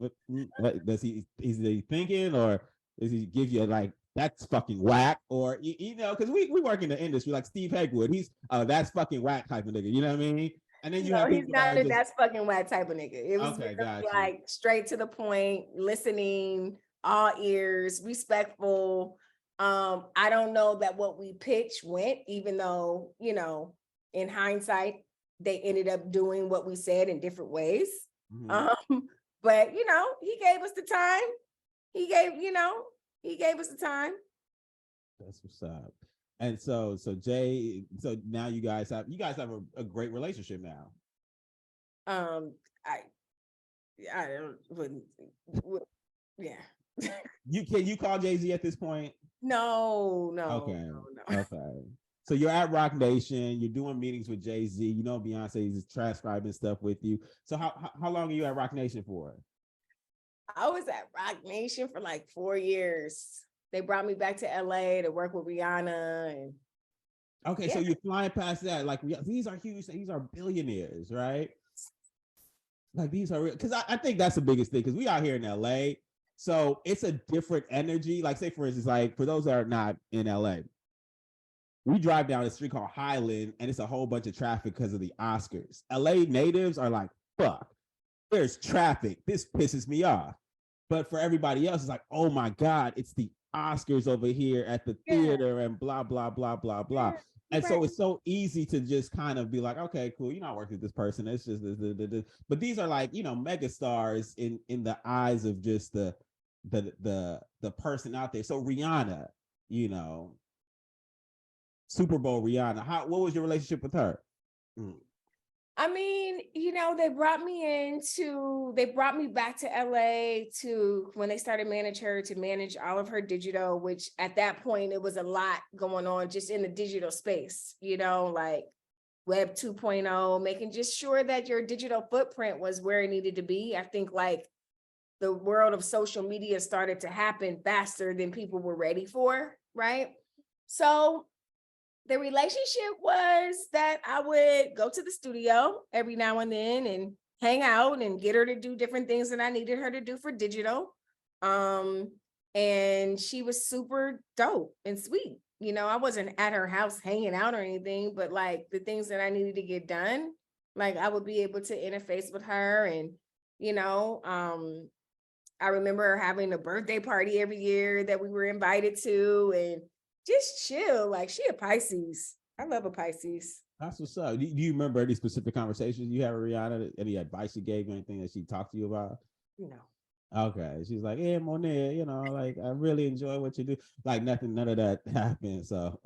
S2: like, is he thinking, or Is he give you like, that's fucking whack, or you know, because we work in the industry like Steve Hegwood, he's that's fucking whack type of nigga, you know what I mean? And then you
S3: No,
S2: have
S3: he's
S2: people that
S3: not
S2: are
S3: a
S2: just
S3: that's fucking whack type of nigga. It was
S2: okay,
S3: very,
S2: got you.
S3: like straight to the point, listening, all ears, respectful. I don't know that what we pitched went, even though, you know, in hindsight, they ended up doing what we said in different ways. But you know, he gave us the time. He gave us the time.
S2: That's what's up. And so Jay, so now you guys have a great relationship now.
S3: I wouldn't, yeah.
S2: You call Jay-Z at this point?
S3: No.
S2: Okay. Okay. So you're at Rock Nation, you're doing meetings with Jay-Z, you know Beyonce is transcribing stuff with you. So how long are you at Rock Nation for?
S3: I was at Rock Nation for like 4 years. They brought me back to LA to work with Rihanna. And
S2: okay, so you're flying past that. Like, these are huge, these are billionaires, right? Like, these are real, because I think that's the biggest thing, because we out here in LA, so it's a different energy. Like, say for instance, like for those that are not in LA, we drive down a street called Highland, and it's a whole bunch of traffic because of the Oscars. LA natives are like, fuck, there's traffic. This pisses me off. But for everybody else, it's like, oh my God, it's the Oscars over here at the theater and blah, blah, blah, blah, blah. And so it's so easy to just kind of be like, okay, cool, you're not working with this person. It's just this. But these are like, you know, mega stars in the eyes of just the person out there. So Rihanna, you know, Super Bowl Rihanna. What was your relationship with her?
S3: I mean, you know, they brought me back to LA to, when they started to manage all of her digital, which at that point, it was a lot going on just in the digital space, you know, like Web 2.0, making just sure that your digital footprint was where it needed to be. I think like the world of social media started to happen faster than people were ready for, right? So the relationship was that I would go to the studio every now and then and hang out and get her to do different things that I needed her to do for digital. And she was super dope and sweet. You know, I wasn't at her house hanging out or anything, but like the things that I needed to get done, like I would be able to interface with her. And, you know, I remember her having a birthday party every year that we were invited to, and just chill. Like, she a Pisces. I love a Pisces.
S2: That's what's up. Do you remember any specific conversations you had with Rihanna? Any advice she gave you, anything that she talked to you about?
S3: No.
S2: Okay. She's like, yeah, Moneé, you know, like, I really enjoy what you do. Like, none of that happened. So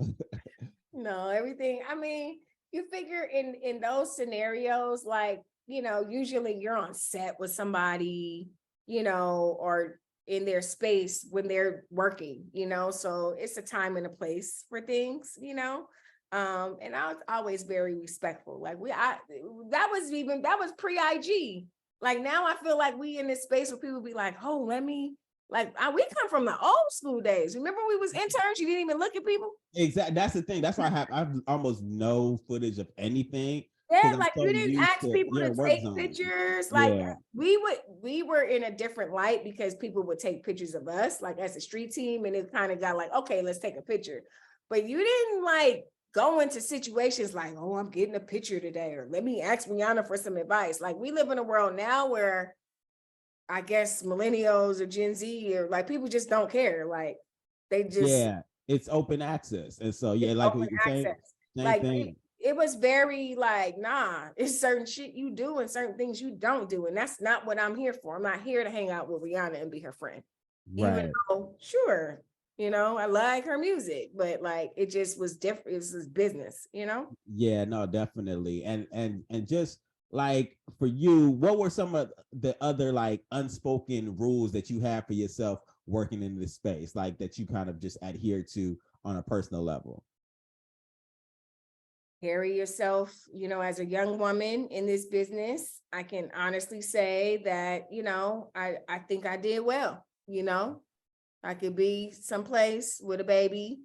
S3: no, everything. I mean, you figure in those scenarios, like, you know, usually you're on set with somebody, you know, or in their space when they're working, you know, so it's a time and a place for things, you know. And I was always very respectful. Like that was pre-IG. Like now I feel like we in this space where people be like, oh, we come from the old school days. Remember we was interns, you didn't even look at people?
S2: Exactly. That's the thing. That's why I've almost no footage of anything.
S3: Yeah, like you didn't ask people to take pictures. Like we were in a different light because people would take pictures of us, like as a street team, and it kind of got like, okay, let's take a picture. But you didn't like go into situations like, oh, I'm getting a picture today, or let me ask Rihanna for some advice. Like we live in a world now where I guess millennials or Gen Z or like people just don't care. Like they just
S2: it's open access, and so like what you're saying, same thing.
S3: It was very like, nah, it's certain shit you do and certain things you don't do. And that's not what I'm here for. I'm not here to hang out with Rihanna and be her friend. Right. Even though, sure, you know, I like her music, but like, it just was different. It was business, you know?
S2: Yeah, no, definitely. And just like for you, what were some of the other like unspoken rules that you have for yourself working in this space, like that you kind of just adhere to on a personal level?
S3: Carry yourself, you know, as a young woman in this business. I can honestly say that, you know, I think I did well, you know. I could be someplace with a baby,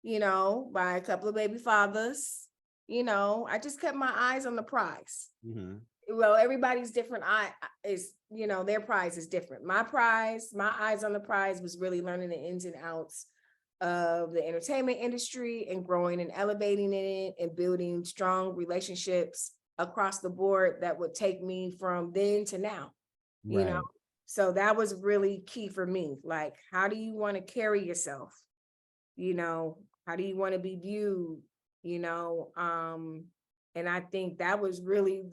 S3: you know, by a couple of baby fathers, you know. I just kept my eyes on the prize. well, everybody's different. Their prize is different. My prize, my eyes on the prize was really learning the ins and outs of the entertainment industry and growing and elevating in it and building strong relationships across the board that would take me from then to now, you know?
S2: Right.
S3: So that was really key for me. Like, how do you want to carry yourself? How do you want to be viewed? And I think that was really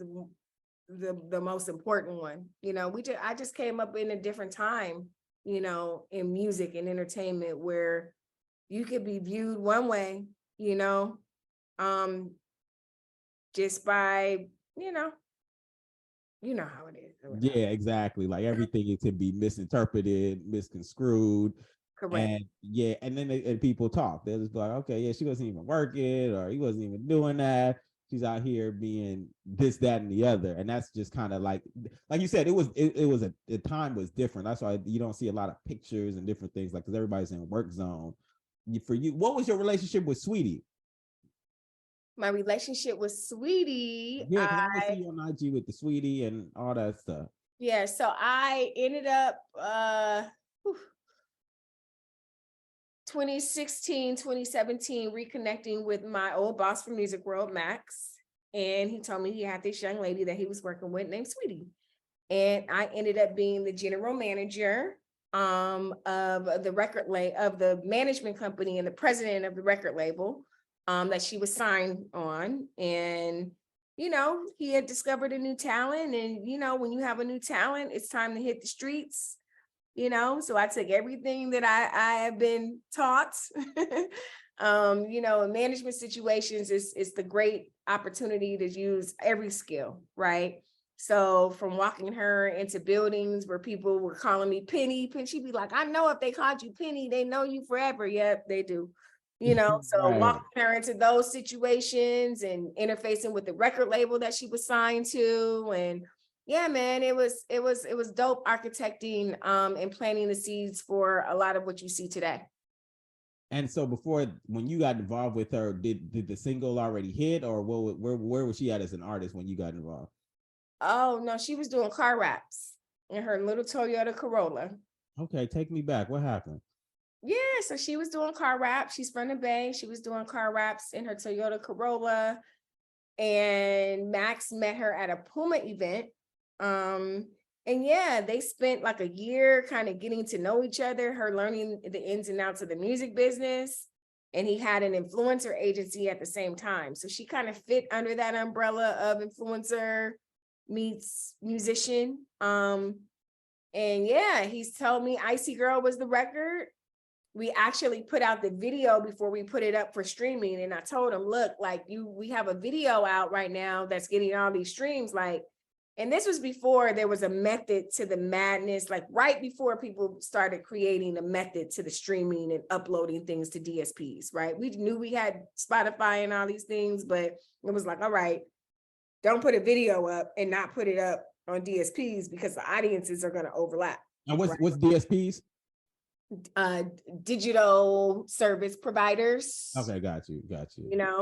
S3: the most important one. I just came up in a different time, in music and entertainment where you could be viewed one way, just by, how it is.
S2: Yeah, exactly. Like everything it could be misinterpreted, misconstrued.
S3: Correct.
S2: And yeah, and then and people talk. They'll just be like, okay, yeah, she wasn't even working, or he wasn't even doing that. She's out here being this, that, and the other. And that's just kind of like you said, it was the time was different. That's why you don't see a lot of pictures and different things, like, because everybody's in a work zone. For you, what was your relationship with Sweetie?
S3: My relationship with Sweetie,
S2: Yeah, because I want to see you on IG with the Sweetie and all that stuff.
S3: yeah, so I ended up 2016, 2017, reconnecting with my old boss from Music World, Max. And he told me he had this young lady that he was working with named Sweetie. And I ended up being the general manager of the of the management company and the president of the record label that she was signed on. And, he had discovered a new talent. And, when you have a new talent, it's time to hit the streets. So I took everything that I have been taught, in management situations is the great opportunity to use every skill, right? So from walking her into buildings where people were calling me Penny, she'd be like, I know if they called you Penny, they know you forever. Yep, they do. So
S2: Right.
S3: walking her into those situations and interfacing with the record label that she was signed to. And yeah, man, it was dope architecting and planting the seeds for a lot of what you see today.
S2: And so before, when you got involved with her, did the single already hit, or where was she at as an artist when you got involved?
S3: Oh no, she was doing car wraps in her little Toyota Corolla.
S2: Okay, take me back. What happened?
S3: Yeah, so she was doing car wraps. She's from the Bay. She was doing car wraps in her Toyota Corolla. And Max met her at a Puma event. And yeah, they spent like a year kind of getting to know each other, her learning the ins and outs of the music business. And he had an influencer agency at the same time. So she kind of fit under that umbrella of influencer meets musician. And yeah, he's told me Icy Girl was the record. We actually put out the video before we put it up for streaming. And I told him, look, we have a video out right now that's getting all these streams. And this was before there was a method to the madness, right before people started creating a method to the streaming and uploading things to DSPs, right? We knew we had Spotify and all these things, but it was like, all right, don't put a video up and not put it up on DSPs because the audiences are going to overlap.
S2: And what's DSPs?
S3: Digital service providers.
S2: Okay, got you.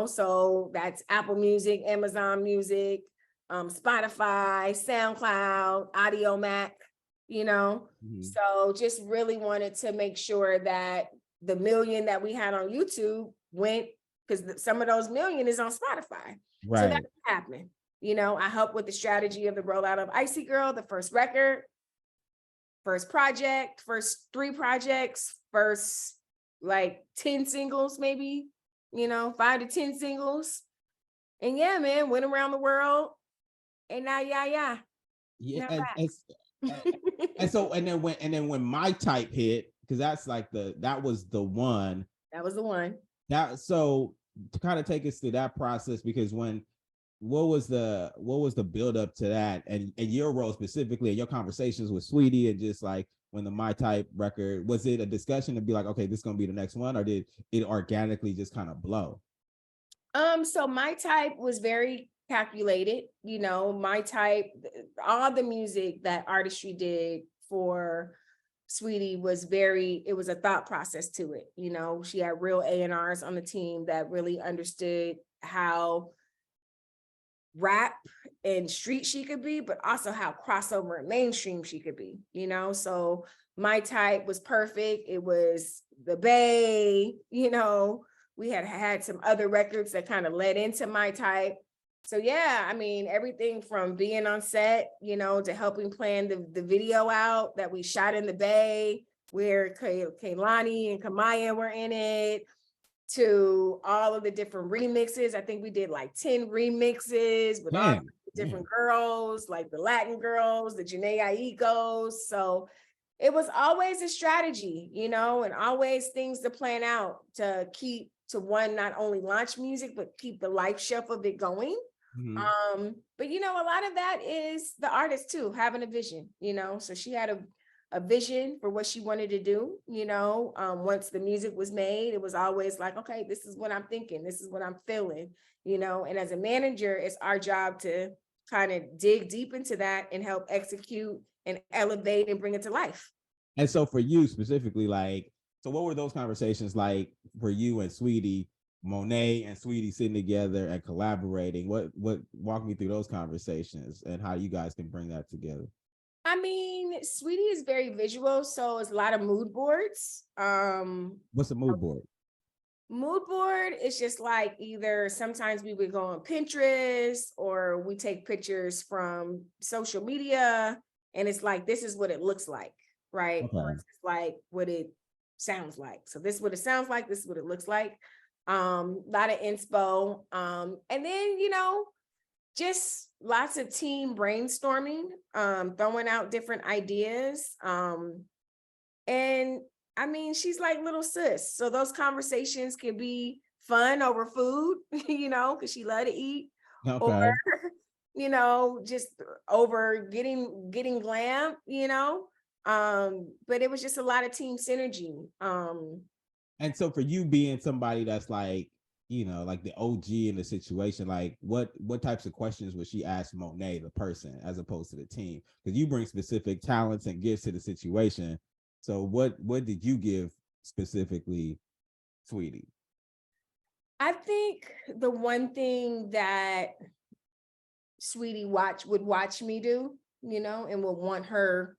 S3: So that's Apple Music, Amazon Music, Spotify, SoundCloud, Audio Mac, So just really wanted to make sure that the million that we had on YouTube went, because some of those million is on Spotify.
S2: Right.
S3: So that's happening. I helped with the strategy of the rollout of Icy Girl, the first record, first project, first 3 projects, first 10 singles, maybe, 5 to 10 singles. And yeah, man, went around the world. And now, yeah.
S2: And so then when My Type hit, because that's that was the one.
S3: That was the one.
S2: So to kind of take us through that process, because what was the build up to that, and your role specifically, and your conversations with Sweetie, and just when the My Type record, was it a discussion to be like, okay, this is gonna be the next one, or did it organically just kind of blow?
S3: So My Type was very calculated. My Type, all the music that Artistry did for Sweetie was it was a thought process to it. She had real A&Rs on the team that really understood how rap and street she could be, but also how crossover and mainstream she could be, you know? So my type was perfect. It was the Bay, you know, we had some other records that kind of led into my type. So yeah, I mean, everything from being on set, you know, to helping plan the video out that we shot in the Bay, where Kaylani and Kamaya were in it, to all of the different remixes. I think we did like 10 remixes with all the different girls, like the Latin girls, the Janae Aicos. So it was always a strategy, you know, and always things to plan out to keep to one, not only launch music, but keep the life shelf of it going. But you know, a lot of that is the artist too, having a vision, you know. So she had a vision for what she wanted to do, you know. Once the music was made, it was always like, okay, this is what I'm thinking, this is what I'm feeling, you know. And as a manager, it's our job to kind of dig deep into that and help execute and elevate and bring it to life.
S2: And so for you specifically, like, so what were those conversations like for you and Sweetie, Moneé and Sweetie sitting together and collaborating? What walk me through those conversations and how you guys can bring that together?
S3: I mean, Sweetie is very visual, so it's a lot of mood boards.
S2: What's a mood board?
S3: Mood board is just like either sometimes we would go on Pinterest or we take pictures from social media, and it's like, this is what it looks like, right?
S2: Okay.
S3: Versus like what it sounds like. So this is what it sounds like, this is what it looks like. A lot of inspo. And then, you know, just lots of team brainstorming, throwing out different ideas. And I mean, she's like little sis. So those conversations can be fun over food, you know, because she love to eat.
S2: Okay.
S3: Or, you know, just over getting glam, you know. But it was just a lot of team synergy.
S2: And so for you being somebody that's like, you know, like the OG in the situation, like what types of questions would she ask Moneé, the person, as opposed to the team? Because you bring specific talents and gifts to the situation. So what did you give specifically, Sweetie?
S3: I think the one thing that Sweetie would watch me do, you know, and would want her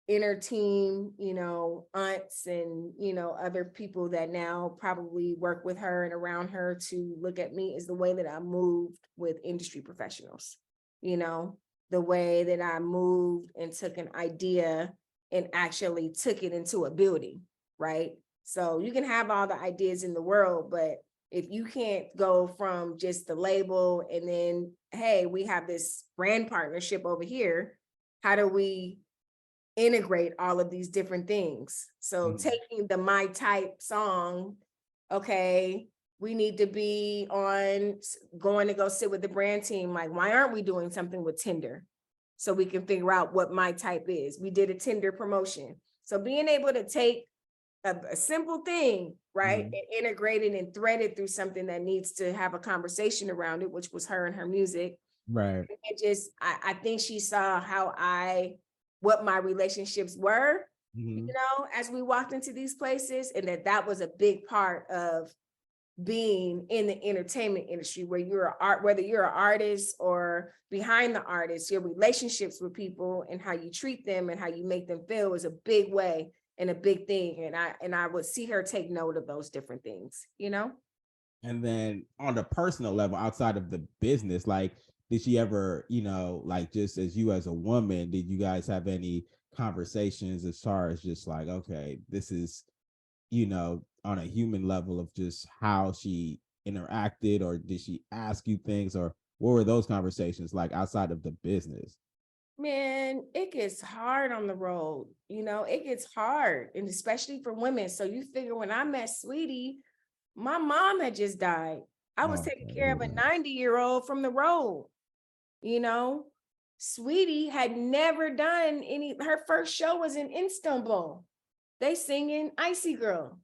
S3: inner team, you know, aunts and, you know, other people that now probably work with her and around her to look at me, is the way that I moved with industry professionals. You know, the way that I moved and took an idea and actually took it into a building, right? So you can have all the ideas in the world, but if you can't go from just the label and then, hey, we have this brand partnership over here, how do we integrate all of these different things? So taking the My Type song, okay, we need to be on going to go sit with the brand team. Like, why aren't we doing something with Tinder? So we can figure out what My Type is. We did a Tinder promotion. So being able to take a simple thing, right, and integrate it and thread it through something that needs to have a conversation around it, which was her and her music.
S2: Right.
S3: It just, I think she saw what my relationships were, you know, as we walked into these places, and that was a big part of being in the entertainment industry, where whether you're an artist or behind the artist, your relationships with people and how you treat them and how you make them feel is a big way and a big thing. And I would see her take note of those different things, you know?
S2: And then on the personal level, outside of the business, like, did she ever, you know, like, just as you as a woman, did you guys have any conversations as far as just like, okay, this is, you know, on a human level of just how she interacted, or did she ask you things, or what were those conversations like outside of the business?
S3: Man, it gets hard on the road, you know, it gets hard, and especially for women. So you figure, when I met Sweetie, my mom had just died. I was taking care of a 90-year-old from the road, you know. Sweetie had never done her first show was in Istanbul. They singing Icy Girl.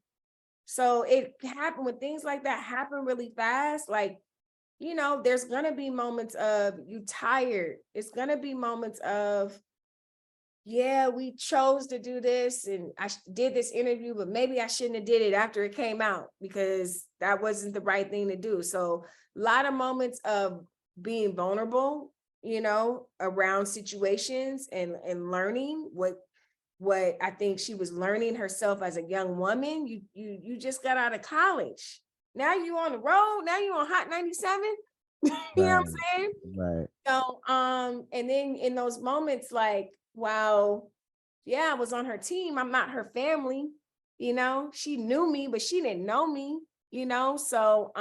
S3: So it happened, when things like that happen really fast, like, you know, there's gonna be moments of you tired. It's gonna be moments of, yeah, we chose to do this and I did this interview, but maybe I shouldn't have did it after it came out because that wasn't the right thing to do. So a lot of moments of being vulnerable, you know, around situations and learning what I think she was learning herself as a young woman. You just got out of college. Now you on the road. Now you on Hot 97. You know what I'm
S2: Right.
S3: saying?
S2: Right.
S3: So, and then in those moments, like, wow, yeah, I was on her team. I'm not her family. You know, she knew me, but she didn't know me, you know? So,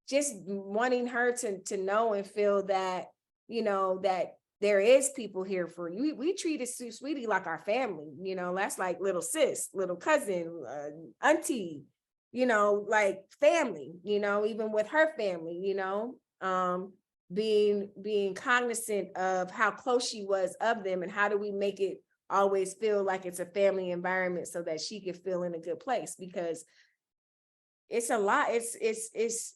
S3: just wanting her to know and feel that, you know, that there is people here for you. We treated Sweetie like our family, you know, that's like little sis, little cousin, auntie, you know, like family, you know, even with her family, you know, being cognizant of how close she was of them and how do we make it always feel like it's a family environment so that she could feel in a good place, because it's a lot. It's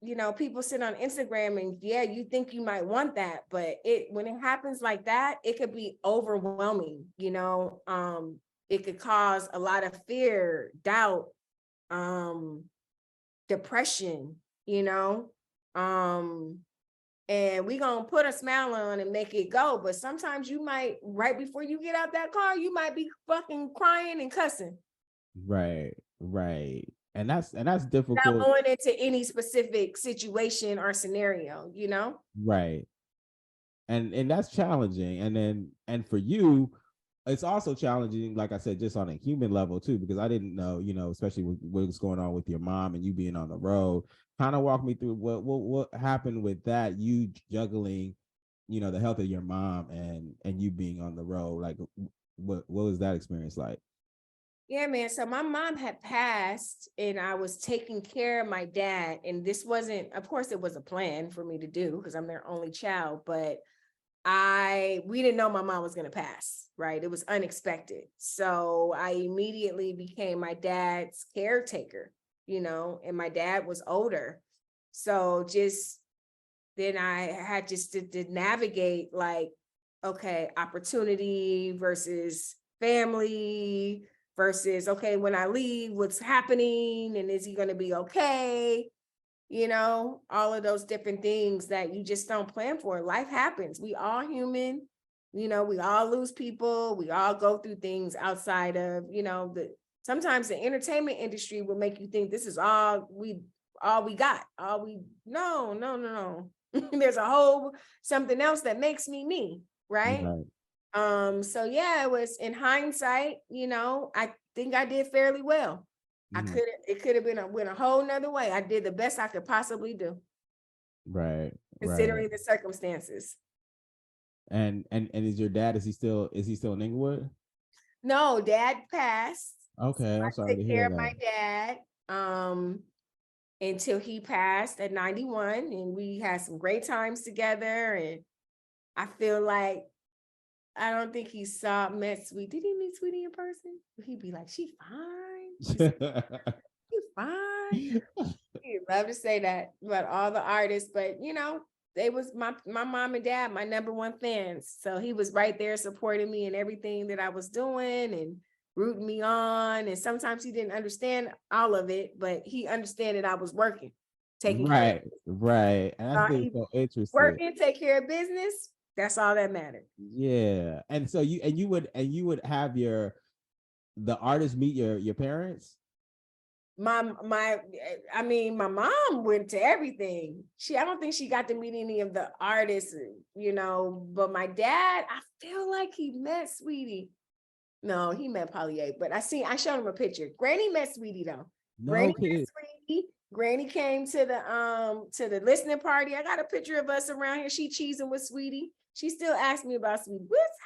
S3: you know, people sit on Instagram and yeah, you think you might want that, but when it happens like that, it could be overwhelming, you know. It could cause a lot of fear, doubt, depression, you know. And we gonna put a smile on and make it go. But sometimes you might, right before you get out that car, you might be fucking crying and cussing.
S2: Right. Right. And that's
S3: Not
S2: difficult.
S3: going into any specific situation or scenario, you know?
S2: Right. And that's challenging. And for you, it's also challenging, like I said, just on a human level too, because I didn't know, you know, especially with what was going on with your mom and you being on the road. Kind of walk me through what happened with that, you juggling, you know, the health of your mom and you being on the road. Like what was that experience like?
S3: Yeah, man. So my mom had passed and I was taking care of my dad. And this wasn't, of course, it was a plan for me to do because I'm their only child, but we didn't know my mom was going to pass, right? It was unexpected. So I immediately became my dad's caretaker, you know, and my dad was older. So just then I had just to navigate like, okay, opportunity versus family versus, okay, when I leave, what's happening? And is he going to be okay? You know, all of those different things that you just don't plan for. Life happens. We all human, you know, we all lose people. We all go through things outside of, you know, sometimes the entertainment industry will make you think this is all we got. No. There's a whole something else that makes me, right?
S2: Right.
S3: So yeah, it was in hindsight, you know, I think I did fairly well.
S2: Mhm.
S3: It could have went a whole nother way. I did the best I could possibly do,
S2: Right. Right.
S3: considering the circumstances.
S2: And is your dad, is he still in Inglewood?
S3: No, dad passed.
S2: Okay, I'm
S3: I
S2: sorry
S3: took
S2: to hear
S3: care of
S2: that.
S3: my dad until he passed at 91. And we had some great times together. And I feel like I don't think he met Sweetie. Did he meet Sweetie in person? He'd be like, she fine. She fine. He'd love to say that about all the artists, but you know, they was my mom and dad, my number one fans. So he was right there supporting me in everything that I was doing and rooting me on. And sometimes he didn't understand all of it, but he understood that I was working, taking care
S2: Right, right. And that's
S3: of
S2: so interesting.
S3: working, take care of business. That's all that mattered.
S2: Yeah. And so you would have the artists meet your parents?
S3: I mean, my mom went to everything. I don't think she got to meet any of the artists, you know, but my dad, I feel like he met Sweetie. No, he met Polly A, but I showed him a picture. Granny met Sweetie though.
S2: No
S3: Granny met
S2: kid.
S3: Sweetie. Granny came to the listening party. I got a picture of us around here. She cheesing with Sweetie. She still asks me about Sweetie. What's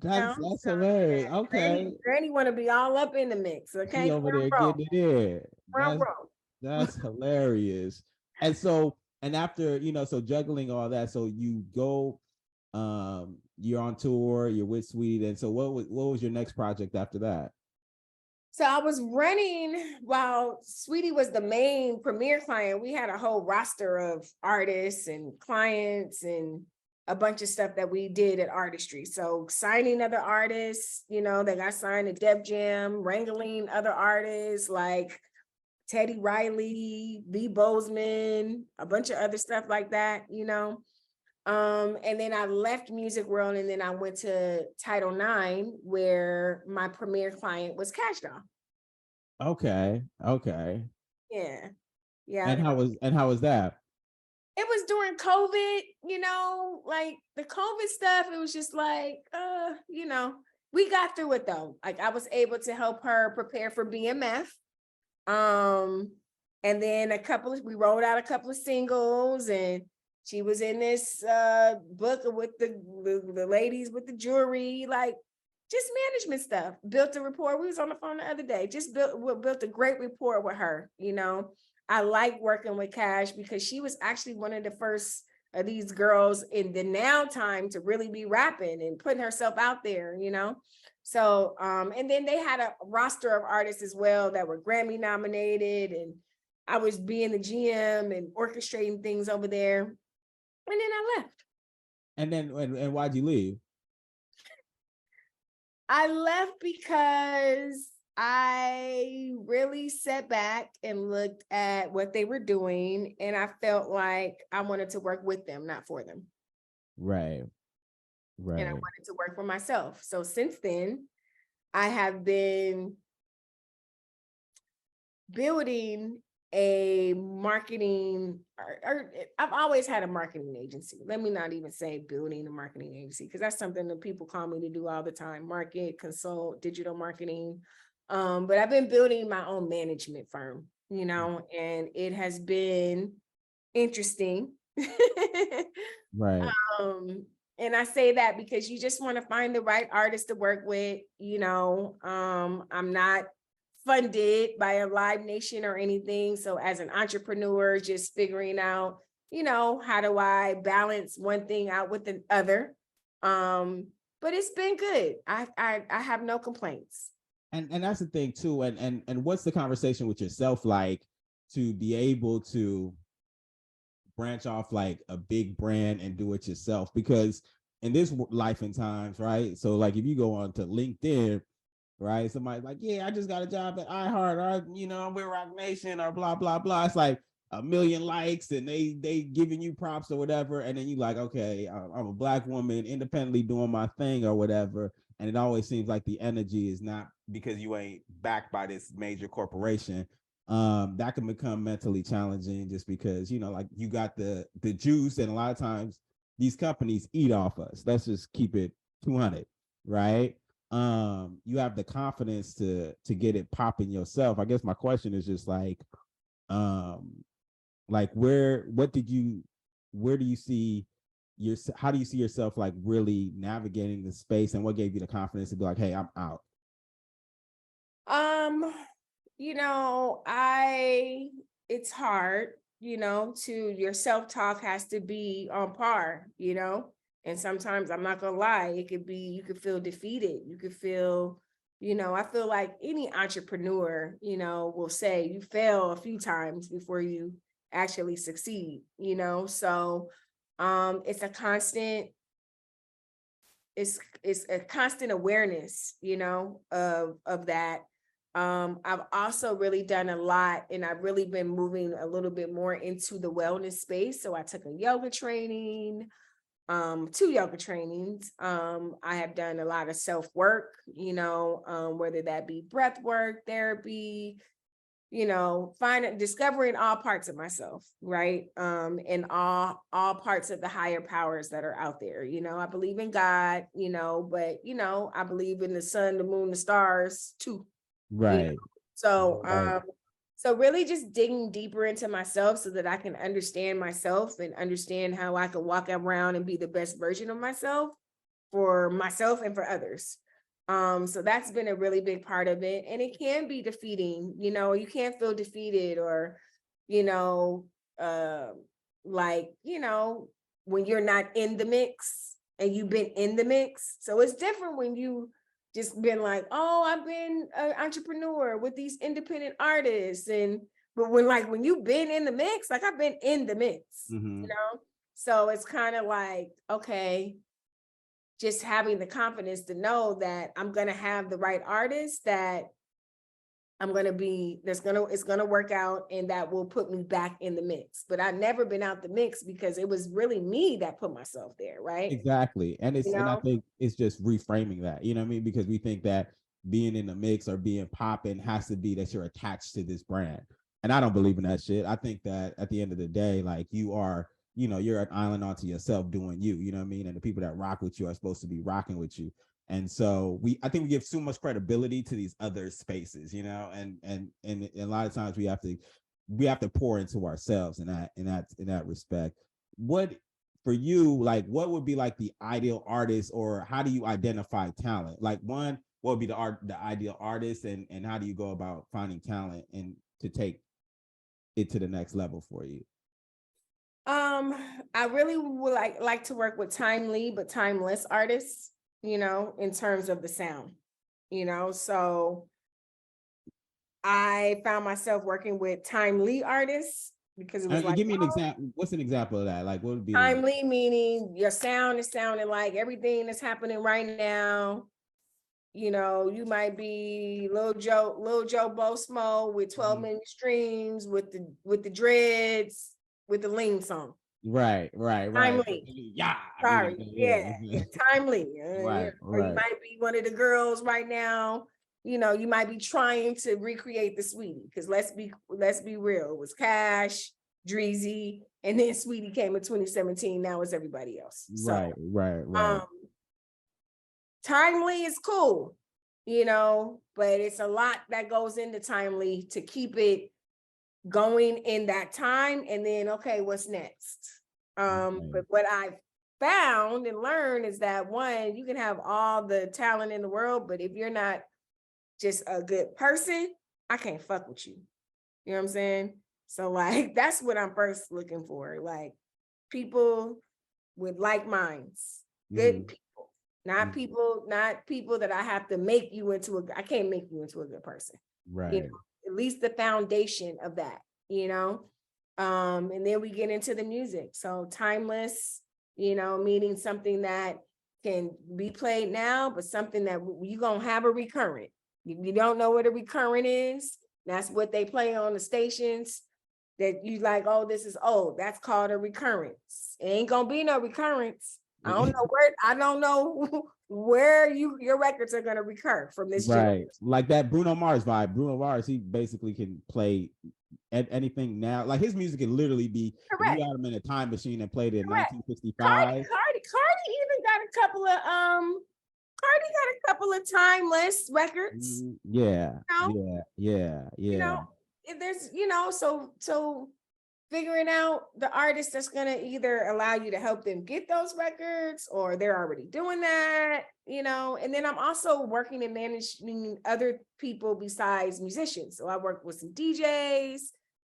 S2: That's
S3: house? So,
S2: hilarious.
S3: yeah,
S2: Okay.
S3: Granny want to be all up in the mix.
S2: She
S3: Okay,
S2: over there
S3: front row,
S2: getting it in.
S3: front row.
S2: That's hilarious. And so, and after, you know, so juggling all that, so you go, you're on tour, you're with Sweetie. And so what was your next project after that?
S3: So I was running while Sweetie was the main premier client. We had a whole roster of artists and clients and a bunch of stuff that we did at Artistry. So signing other artists, you know, they got signed to Def Jam, wrangling other artists, like Teddy Riley, B. Bozeman, a bunch of other stuff like that, you know. And then I left Music World, and then I went to Title IX, where my premier client was Cash Doll.
S2: Okay.
S3: Yeah. Yeah.
S2: And how was that?
S3: It was during COVID, you know, like the COVID stuff. It was just like, you know, we got through it though. Like I was able to help her prepare for BMF. And then we rolled out a couple of singles, and she was in this book with the ladies with the jewelry, like just management stuff. Built a rapport. We was on the phone the other day. Just built a great rapport with her, you know. I like working with Cash because she was actually one of the first of these girls in the now time to really be rapping and putting herself out there, you know? So, and then they had a roster of artists as well that were Grammy nominated, and I was being the GM and orchestrating things over there. And then I left.
S2: And why'd you leave?
S3: I left because I really sat back and looked at what they were doing, and I felt like I wanted to work with them, not for them.
S2: Right.
S3: And I wanted to work for myself. So since then, I have been building a marketing, or I've always had a marketing agency. Let me not even say building a marketing agency, because that's something that people call me to do all the time: market, consult, digital marketing. But I've been building my own management firm, you know, and it has been interesting.
S2: Right.
S3: And I say that because you just want to find the right artist to work with, you know. I'm not funded by a Live Nation or anything. So as an entrepreneur, just figuring out, you know, how do I balance one thing out with the other? But it's been good. I have no complaints.
S2: And that's the thing too. And what's the conversation with yourself like to be able to branch off like a big brand and do it yourself? Because in this life and times, right? So like if you go on to LinkedIn, right? Somebody's like, yeah, I just got a job at iHeart, or you know, I'm with Rock Nation, or blah blah blah. It's like a million likes, and they giving you props or whatever, and then you like, okay, I'm a Black woman independently doing my thing or whatever, and it always seems like the energy is not because you ain't backed by this major corporation. That can become mentally challenging just because, you know, like you got the juice, and a lot of times these companies eat off us. Let's just keep it 200, right? You have the confidence to get it popping yourself. I guess my question is just like where do you see how do you see yourself like really navigating the space, and what gave you the confidence to be like, hey, I'm out?
S3: You know, it's hard, you know, your self-talk has to be on par, you know. And sometimes, I'm not gonna lie, you could feel defeated. You could feel, you know, I feel like any entrepreneur, you know, will say you fail a few times before you actually succeed, you know. So it's a constant awareness, you know, of that. I've also really done a lot, and I've really been moving a little bit more into the wellness space. So I took a yoga training, 2 yoga trainings. I have done a lot of self-work, you know, whether that be breath work, therapy, you know, discovering all parts of myself, right? And all parts of the higher powers that are out there. You know, I believe in God, you know, but you know, I believe in the sun, the moon, the stars too.
S2: Right.
S3: You know? So
S2: Right.
S3: so really just digging deeper into myself so that I can understand myself and understand how I can walk around and be the best version of myself for myself and for others. So that's been a really big part of it. And it can be defeating, you know, you can't feel defeated or, you know, like, you know, when you're not in the mix and you've been in the mix. So it's different when you just been like, oh, I've been an entrepreneur with these independent artists. But when you've been in the mix, like I've been in the mix,
S2: Mm-hmm.
S3: you know? So it's kind of like, okay, just having the confidence to know that I'm going to have the right artists that it's gonna work out, and that will put me back in the mix. But I've never been out the mix because it was really me that put myself there, right?
S2: Exactly. And
S3: You
S2: I
S3: know?
S2: think it's just reframing that, you know what I mean? Because we think that being in the mix or being popping has to be that you're attached to this brand. And I don't believe in that shit. I think that at the end of the day, like you are, you know, you're an island onto yourself doing you know what I mean? And the people that rock with you are supposed to be rocking with you. And so I think we give too much credibility to these other spaces, you know, and a lot of times we have to pour into ourselves in that respect. What for you, like what would be like the ideal artist, or how do you identify talent? Like what would be the ideal artist, and how do you go about finding talent and to take it to the next level for you?
S3: I really would like to work with timely but timeless artists, you know, in terms of the sound, you know. So I found myself working with timely artists because it was like,
S2: give me an example. What's an example of that? Like, what would be
S3: timely, meaning your sound is sounding like everything that's happening right now. You know, you might be Lil Joe Bosmo with 12 million streams with the dreads with the lean song.
S2: Right.
S3: Timely.
S2: Yeah.
S3: Sorry. Yeah. Timely.
S2: Right.
S3: Or you might be one of the girls right now. You know, you might be trying to recreate the Sweetie, because let's be real. It was Cash, Dreezy, and then Sweetie came in 2017. Now it's everybody else. So,
S2: right.
S3: Timely is cool, you know, but it's a lot that goes into Timely to keep it going in that time. And then, okay, what's next? But what I've found and learned is that, one, you can have all the talent in the world, but if you're not just a good person, I can't fuck with you. You know what I'm saying? So like, that's what I'm first looking for. Like people with like minds, good people, not people that I have to make you into I can't make you into a good person.
S2: Right.
S3: You know, at least the foundation of that, you know? And then we get into the music. So timeless, you know, meaning something that can be played now, but something that you're going to have a recurrent. You don't know what a recurrent is. That's what they play on the stations that you like, oh, this is old. That's called a recurrence. It ain't going to be no recurrence. I don't know where your records are going to recur from this.
S2: Right.
S3: Generation.
S2: Like that Bruno Mars vibe. Bruno Mars, he basically can play anything now. Like his music can literally be,
S3: correct.
S2: If you had him in a time machine and played it in
S3: Correct.
S2: 1965.
S3: Cardi even got a couple of timeless records.
S2: Yeah.
S3: You know?
S2: Yeah.
S3: You know, if there's, you know, so figuring out the artist that's going to either allow you to help them get those records, or they're already doing that, you know. And then I'm also working and managing other people besides musicians. So I work with some DJs,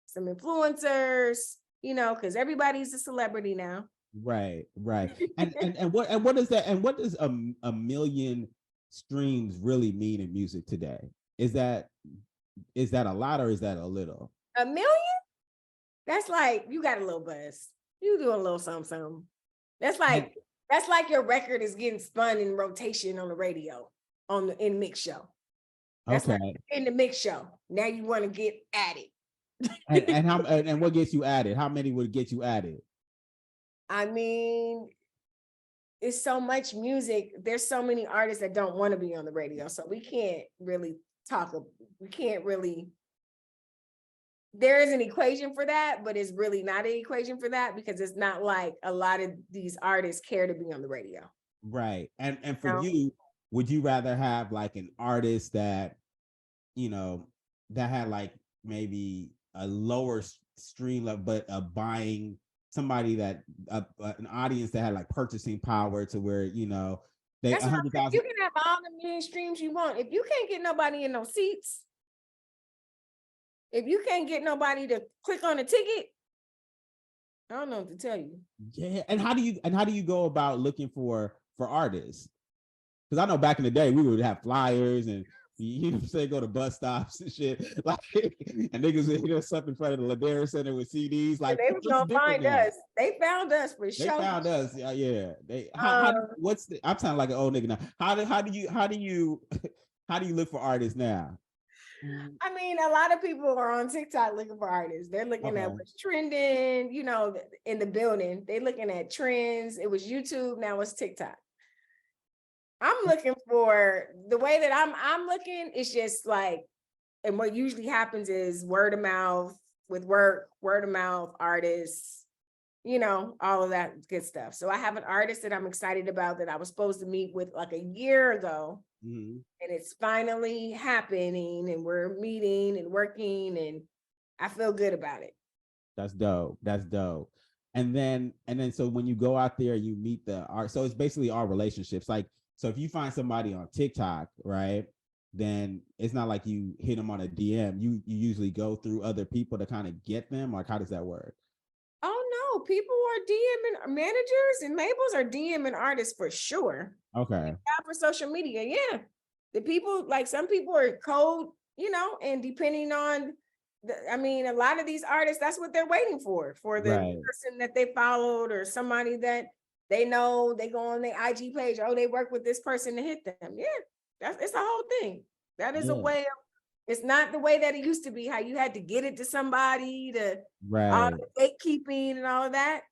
S3: some influencers, you know, because everybody's a celebrity now.
S2: Right. and what is that? And what does a million streams really mean in music today? Is that a lot, or is that a little?
S3: A million? That's like you got a little buzz. You do a little something. That's like your record is getting spun in rotation on the radio in mix show. That's
S2: okay.
S3: Like in the mix show. Now you want to get added.
S2: and what gets you added? How many would get you added?
S3: I mean, it's so much music. There's so many artists that don't want to be on the radio. So we can't really there is an equation for that, but it's really not an equation for that, because it's not like a lot of these artists care to be on the radio.
S2: Right. And for you, would you rather have like an artist that, you know, that had like maybe a lower stream level, but buying somebody that an audience that had like purchasing power to where, you know, they 100,000.
S3: You can have all the million streams you want. If you can't get nobody in those seats, if you can't get nobody to click on a ticket, I don't know what to tell you.
S2: Yeah. And how do you go about looking for artists? Because I know back in the day we would have flyers and you say go to bus stops and shit, like, and niggas would hit us up in front of the Ladera Center with CDs. Like,
S3: they was gonna find us. They found us for sure.
S2: They found us. Yeah. I'm sounding like an old nigga now. How do you look for artists now?
S3: I mean, a lot of people are on TikTok looking for artists. They're looking at
S2: Okay.
S3: what's trending, you know, in the building. They're looking at trends. It was YouTube, now it's TikTok. I'm looking for the way that I'm looking, it's just like, and what usually happens is word of mouth with work, word of mouth, artists, you know, all of that good stuff. So I have an artist that I'm excited about that I was supposed to meet with like a year ago.
S2: Mhm.
S3: And it's finally happening, and we're meeting and working, and I feel good about it.
S2: That's dope. That's dope. And then so when you go out there, you meet the art. So it's basically all relationships. Like, so if you find somebody on TikTok, right, then it's not like you hit them on a DM. You usually go through other people to kind of get them. Like, how does that work?
S3: Oh no, people are DMing managers and labels are DMing artists for sure.
S2: Okay.
S3: For social media, yeah. The people, like some people are cold, you know, and depending on I mean, a lot of these artists, that's what they're waiting for the
S2: Right.
S3: person that they followed or somebody that they know. They go on their IG page, oh, they work with this person to hit them. Yeah, it's the whole thing. That is a
S2: Yeah.
S3: way of, it's not the way that it used to be, how you had to get it to somebody to all
S2: Right.
S3: the gatekeeping and all of that.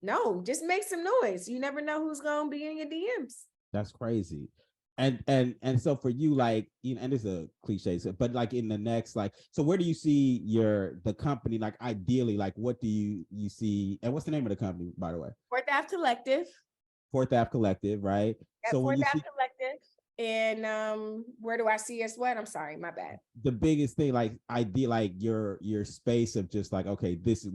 S3: No, just make some noise. You never know who's gonna be in your DMs.
S2: That's crazy. And so for you, like, you know, and it's a cliche, so, but like in the next, like, so where do you see the company, like ideally, like what do you see, and what's the name of the company, by the way?
S3: Fourth Ave Collective.
S2: Fourth Ave Collective, right? So
S3: At
S2: when
S3: Fourth
S2: you
S3: Ave
S2: see
S3: Collective. And where do I see us what? I'm sorry, my bad.
S2: the biggest thing, like idea, like your space of just like, okay, this is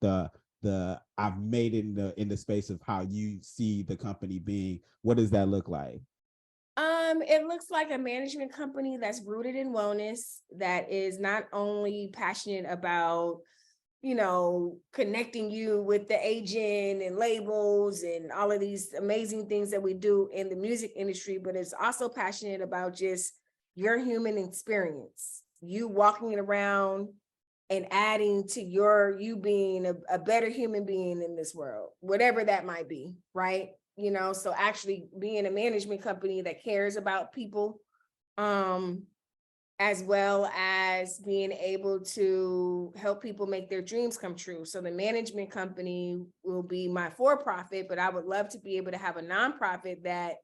S2: the I've made it in the space of how you see the company being, what does that look like?
S3: It looks like a management company that's rooted in wellness, that is not only passionate about, you know, connecting you with the agent and labels and all of these amazing things that we do in the music industry, but it's also passionate about just your human experience, you walking around and adding to you being a better human being in this world, whatever that might be, right? You know, so actually being a management company that cares about people, um, as well as being able to help people make their dreams come true. So the management company will be my for-profit, but I would love to be able to have a nonprofit that,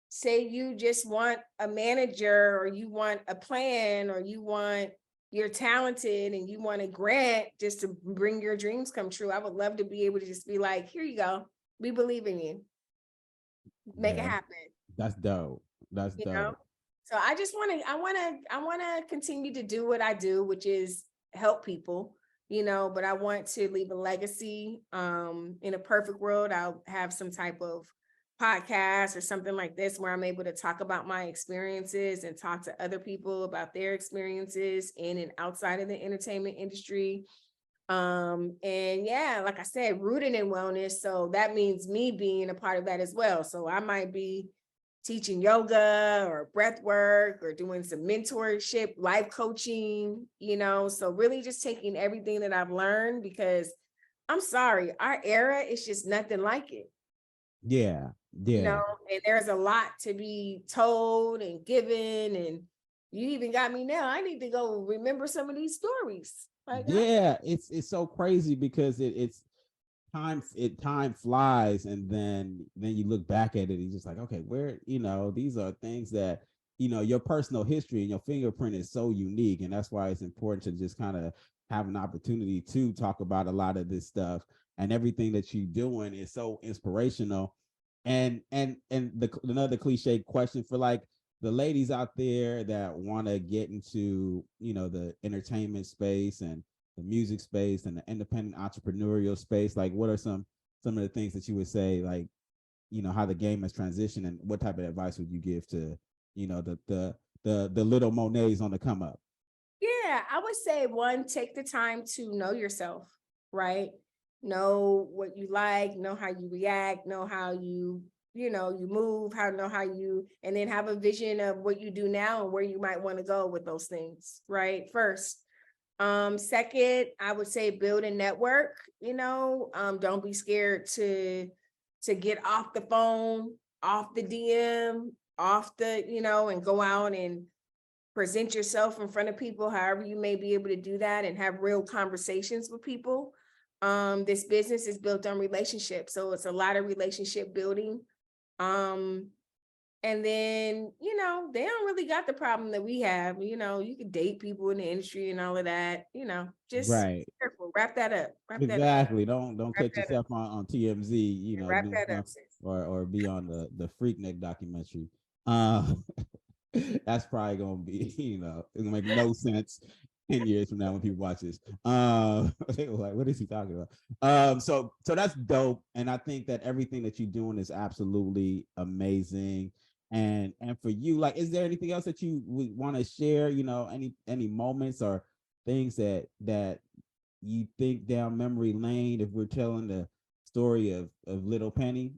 S3: say you just want a manager or you want a plan or you're talented and you want a grant just to bring your dreams come true. I would love to be able to just be like, here you go. We believe in you. Make it
S2: Yeah,
S3: happen.
S2: that's dope. That's
S3: You know?
S2: dope.
S3: So I want to continue to do what I do, which is help people, you know, but I want to leave a legacy. In a perfect world, I'll have some type of podcast or something like this where I'm able to talk about my experiences and talk to other people about their experiences in and outside of the entertainment industry. And yeah, like I said, rooted in wellness. So that means me being a part of that as well. So I might be teaching yoga or breath work or doing some mentorship, life coaching, you know, so really just taking everything that I've learned, because I'm sorry, our era is just nothing like it,
S2: Yeah,
S3: you know,
S2: yeah.
S3: and there's a lot to be told and given. And you even got me now. I need to go remember some of these stories. Like,
S2: Yeah, it's so crazy because it's time flies, and then you look back at it and you're just like, okay, where, you know, these are things that, you know, your personal history and your fingerprint is so unique, and that's why it's important to just kind of have an opportunity to talk about a lot of this stuff, and everything that you're doing is so inspirational. And another cliche question for like the ladies out there that want to get into, you know, the entertainment space and the music space and the independent entrepreneurial space, like what are some of the things that you would say, like, you know, how the game has transitioned, and what type of advice would you give to, you know, the little Monets on the come up?
S3: yeah, I would say one, take the time to know yourself, right? Know what you like, know how you react, know how you know, you move, know how you, and then have a vision of what you do now and where you might want to go with those things, right? First. Second, I would say build a network, you know, don't be scared to get off the phone, off the DM, off the, you know, and go out and present yourself in front of people, however you may be able to do that and have real conversations with people. This business is built on relationships. So it's a lot of relationship building. And then, they don't really got the problem that we have. You can date people in the industry and all of that, just
S2: Right.
S3: careful. Wrap that up.
S2: Exactly. Don't
S3: Wrap
S2: catch
S3: that up.
S2: yourself on TMZ,
S3: Wrap
S2: doing
S3: that up,
S2: stuff
S3: sis.
S2: or be on the Freaknik documentary. That's probably gonna be, it's gonna make no sense 10 years from now when people watch this. They were like, what is he talking about? So that's dope. And I think that everything that you're doing is absolutely amazing. And for you, like, is there anything else that you would want to share? Any moments or things that you think down memory lane if we're telling the story of Little Penny?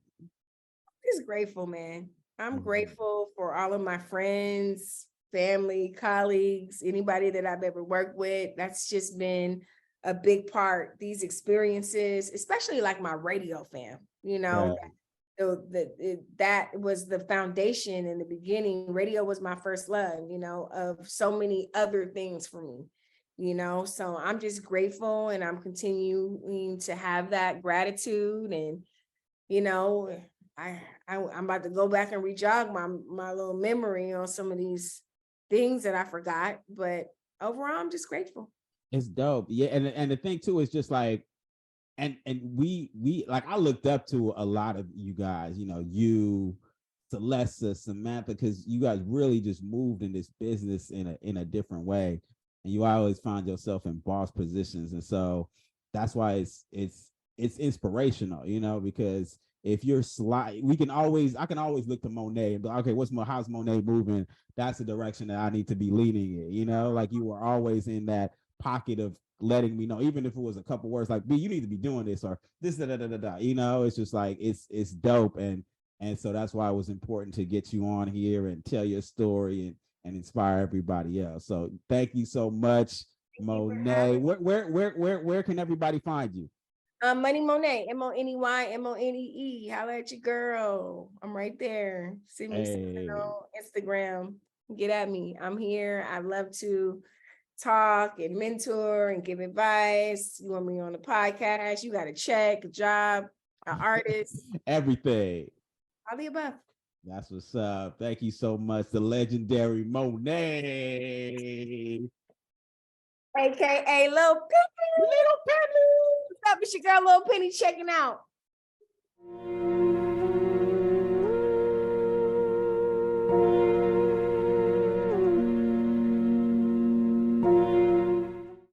S3: Just grateful, man. I'm
S2: Mhm.
S3: grateful for all of my friends, family, colleagues, anybody that I've ever worked with. That's just been a big part. These experiences, especially like my radio fam,
S2: Right.
S3: that was the foundation in the beginning. Radio was my first love, of so many other things for me, so I'm just grateful, and I'm continuing to have that gratitude. And I'm about to go back and rejog my little memory on some of these things that I forgot, but overall I'm just grateful.
S2: It's dope. Yeah, and the thing too is just like, and we like, I looked up to a lot of you guys, you, Celeste, Samantha, because you guys really just moved in this business in a different way, and you always find yourself in boss positions, and so that's why it's inspirational, because if you're I can always look to Moneé and be like, okay, how's Moneé moving? That's the direction that I need to be leaning in, like you were always in that pocket of letting me know, even if it was a couple words like, B, you need to be doing this, or this, it's just like, it's dope. And so that's why it was important to get you on here and tell your story and inspire everybody else. So thank you so much, Moneé. Where can everybody find you?
S3: Money Moneé, Money, Monee. Holla at your girl. I'm right there. See me on Instagram. Get at me. I'm here. I love to talk and mentor and give advice. You want me on the podcast? You got a check, a job, an artist,
S2: everything.
S3: all the above.
S2: That's what's up. Thank you so much, the legendary Moneé,
S3: AKA Lil Penny.
S2: Little Penny.
S3: What's up? It's your girl Lil Penny checking out.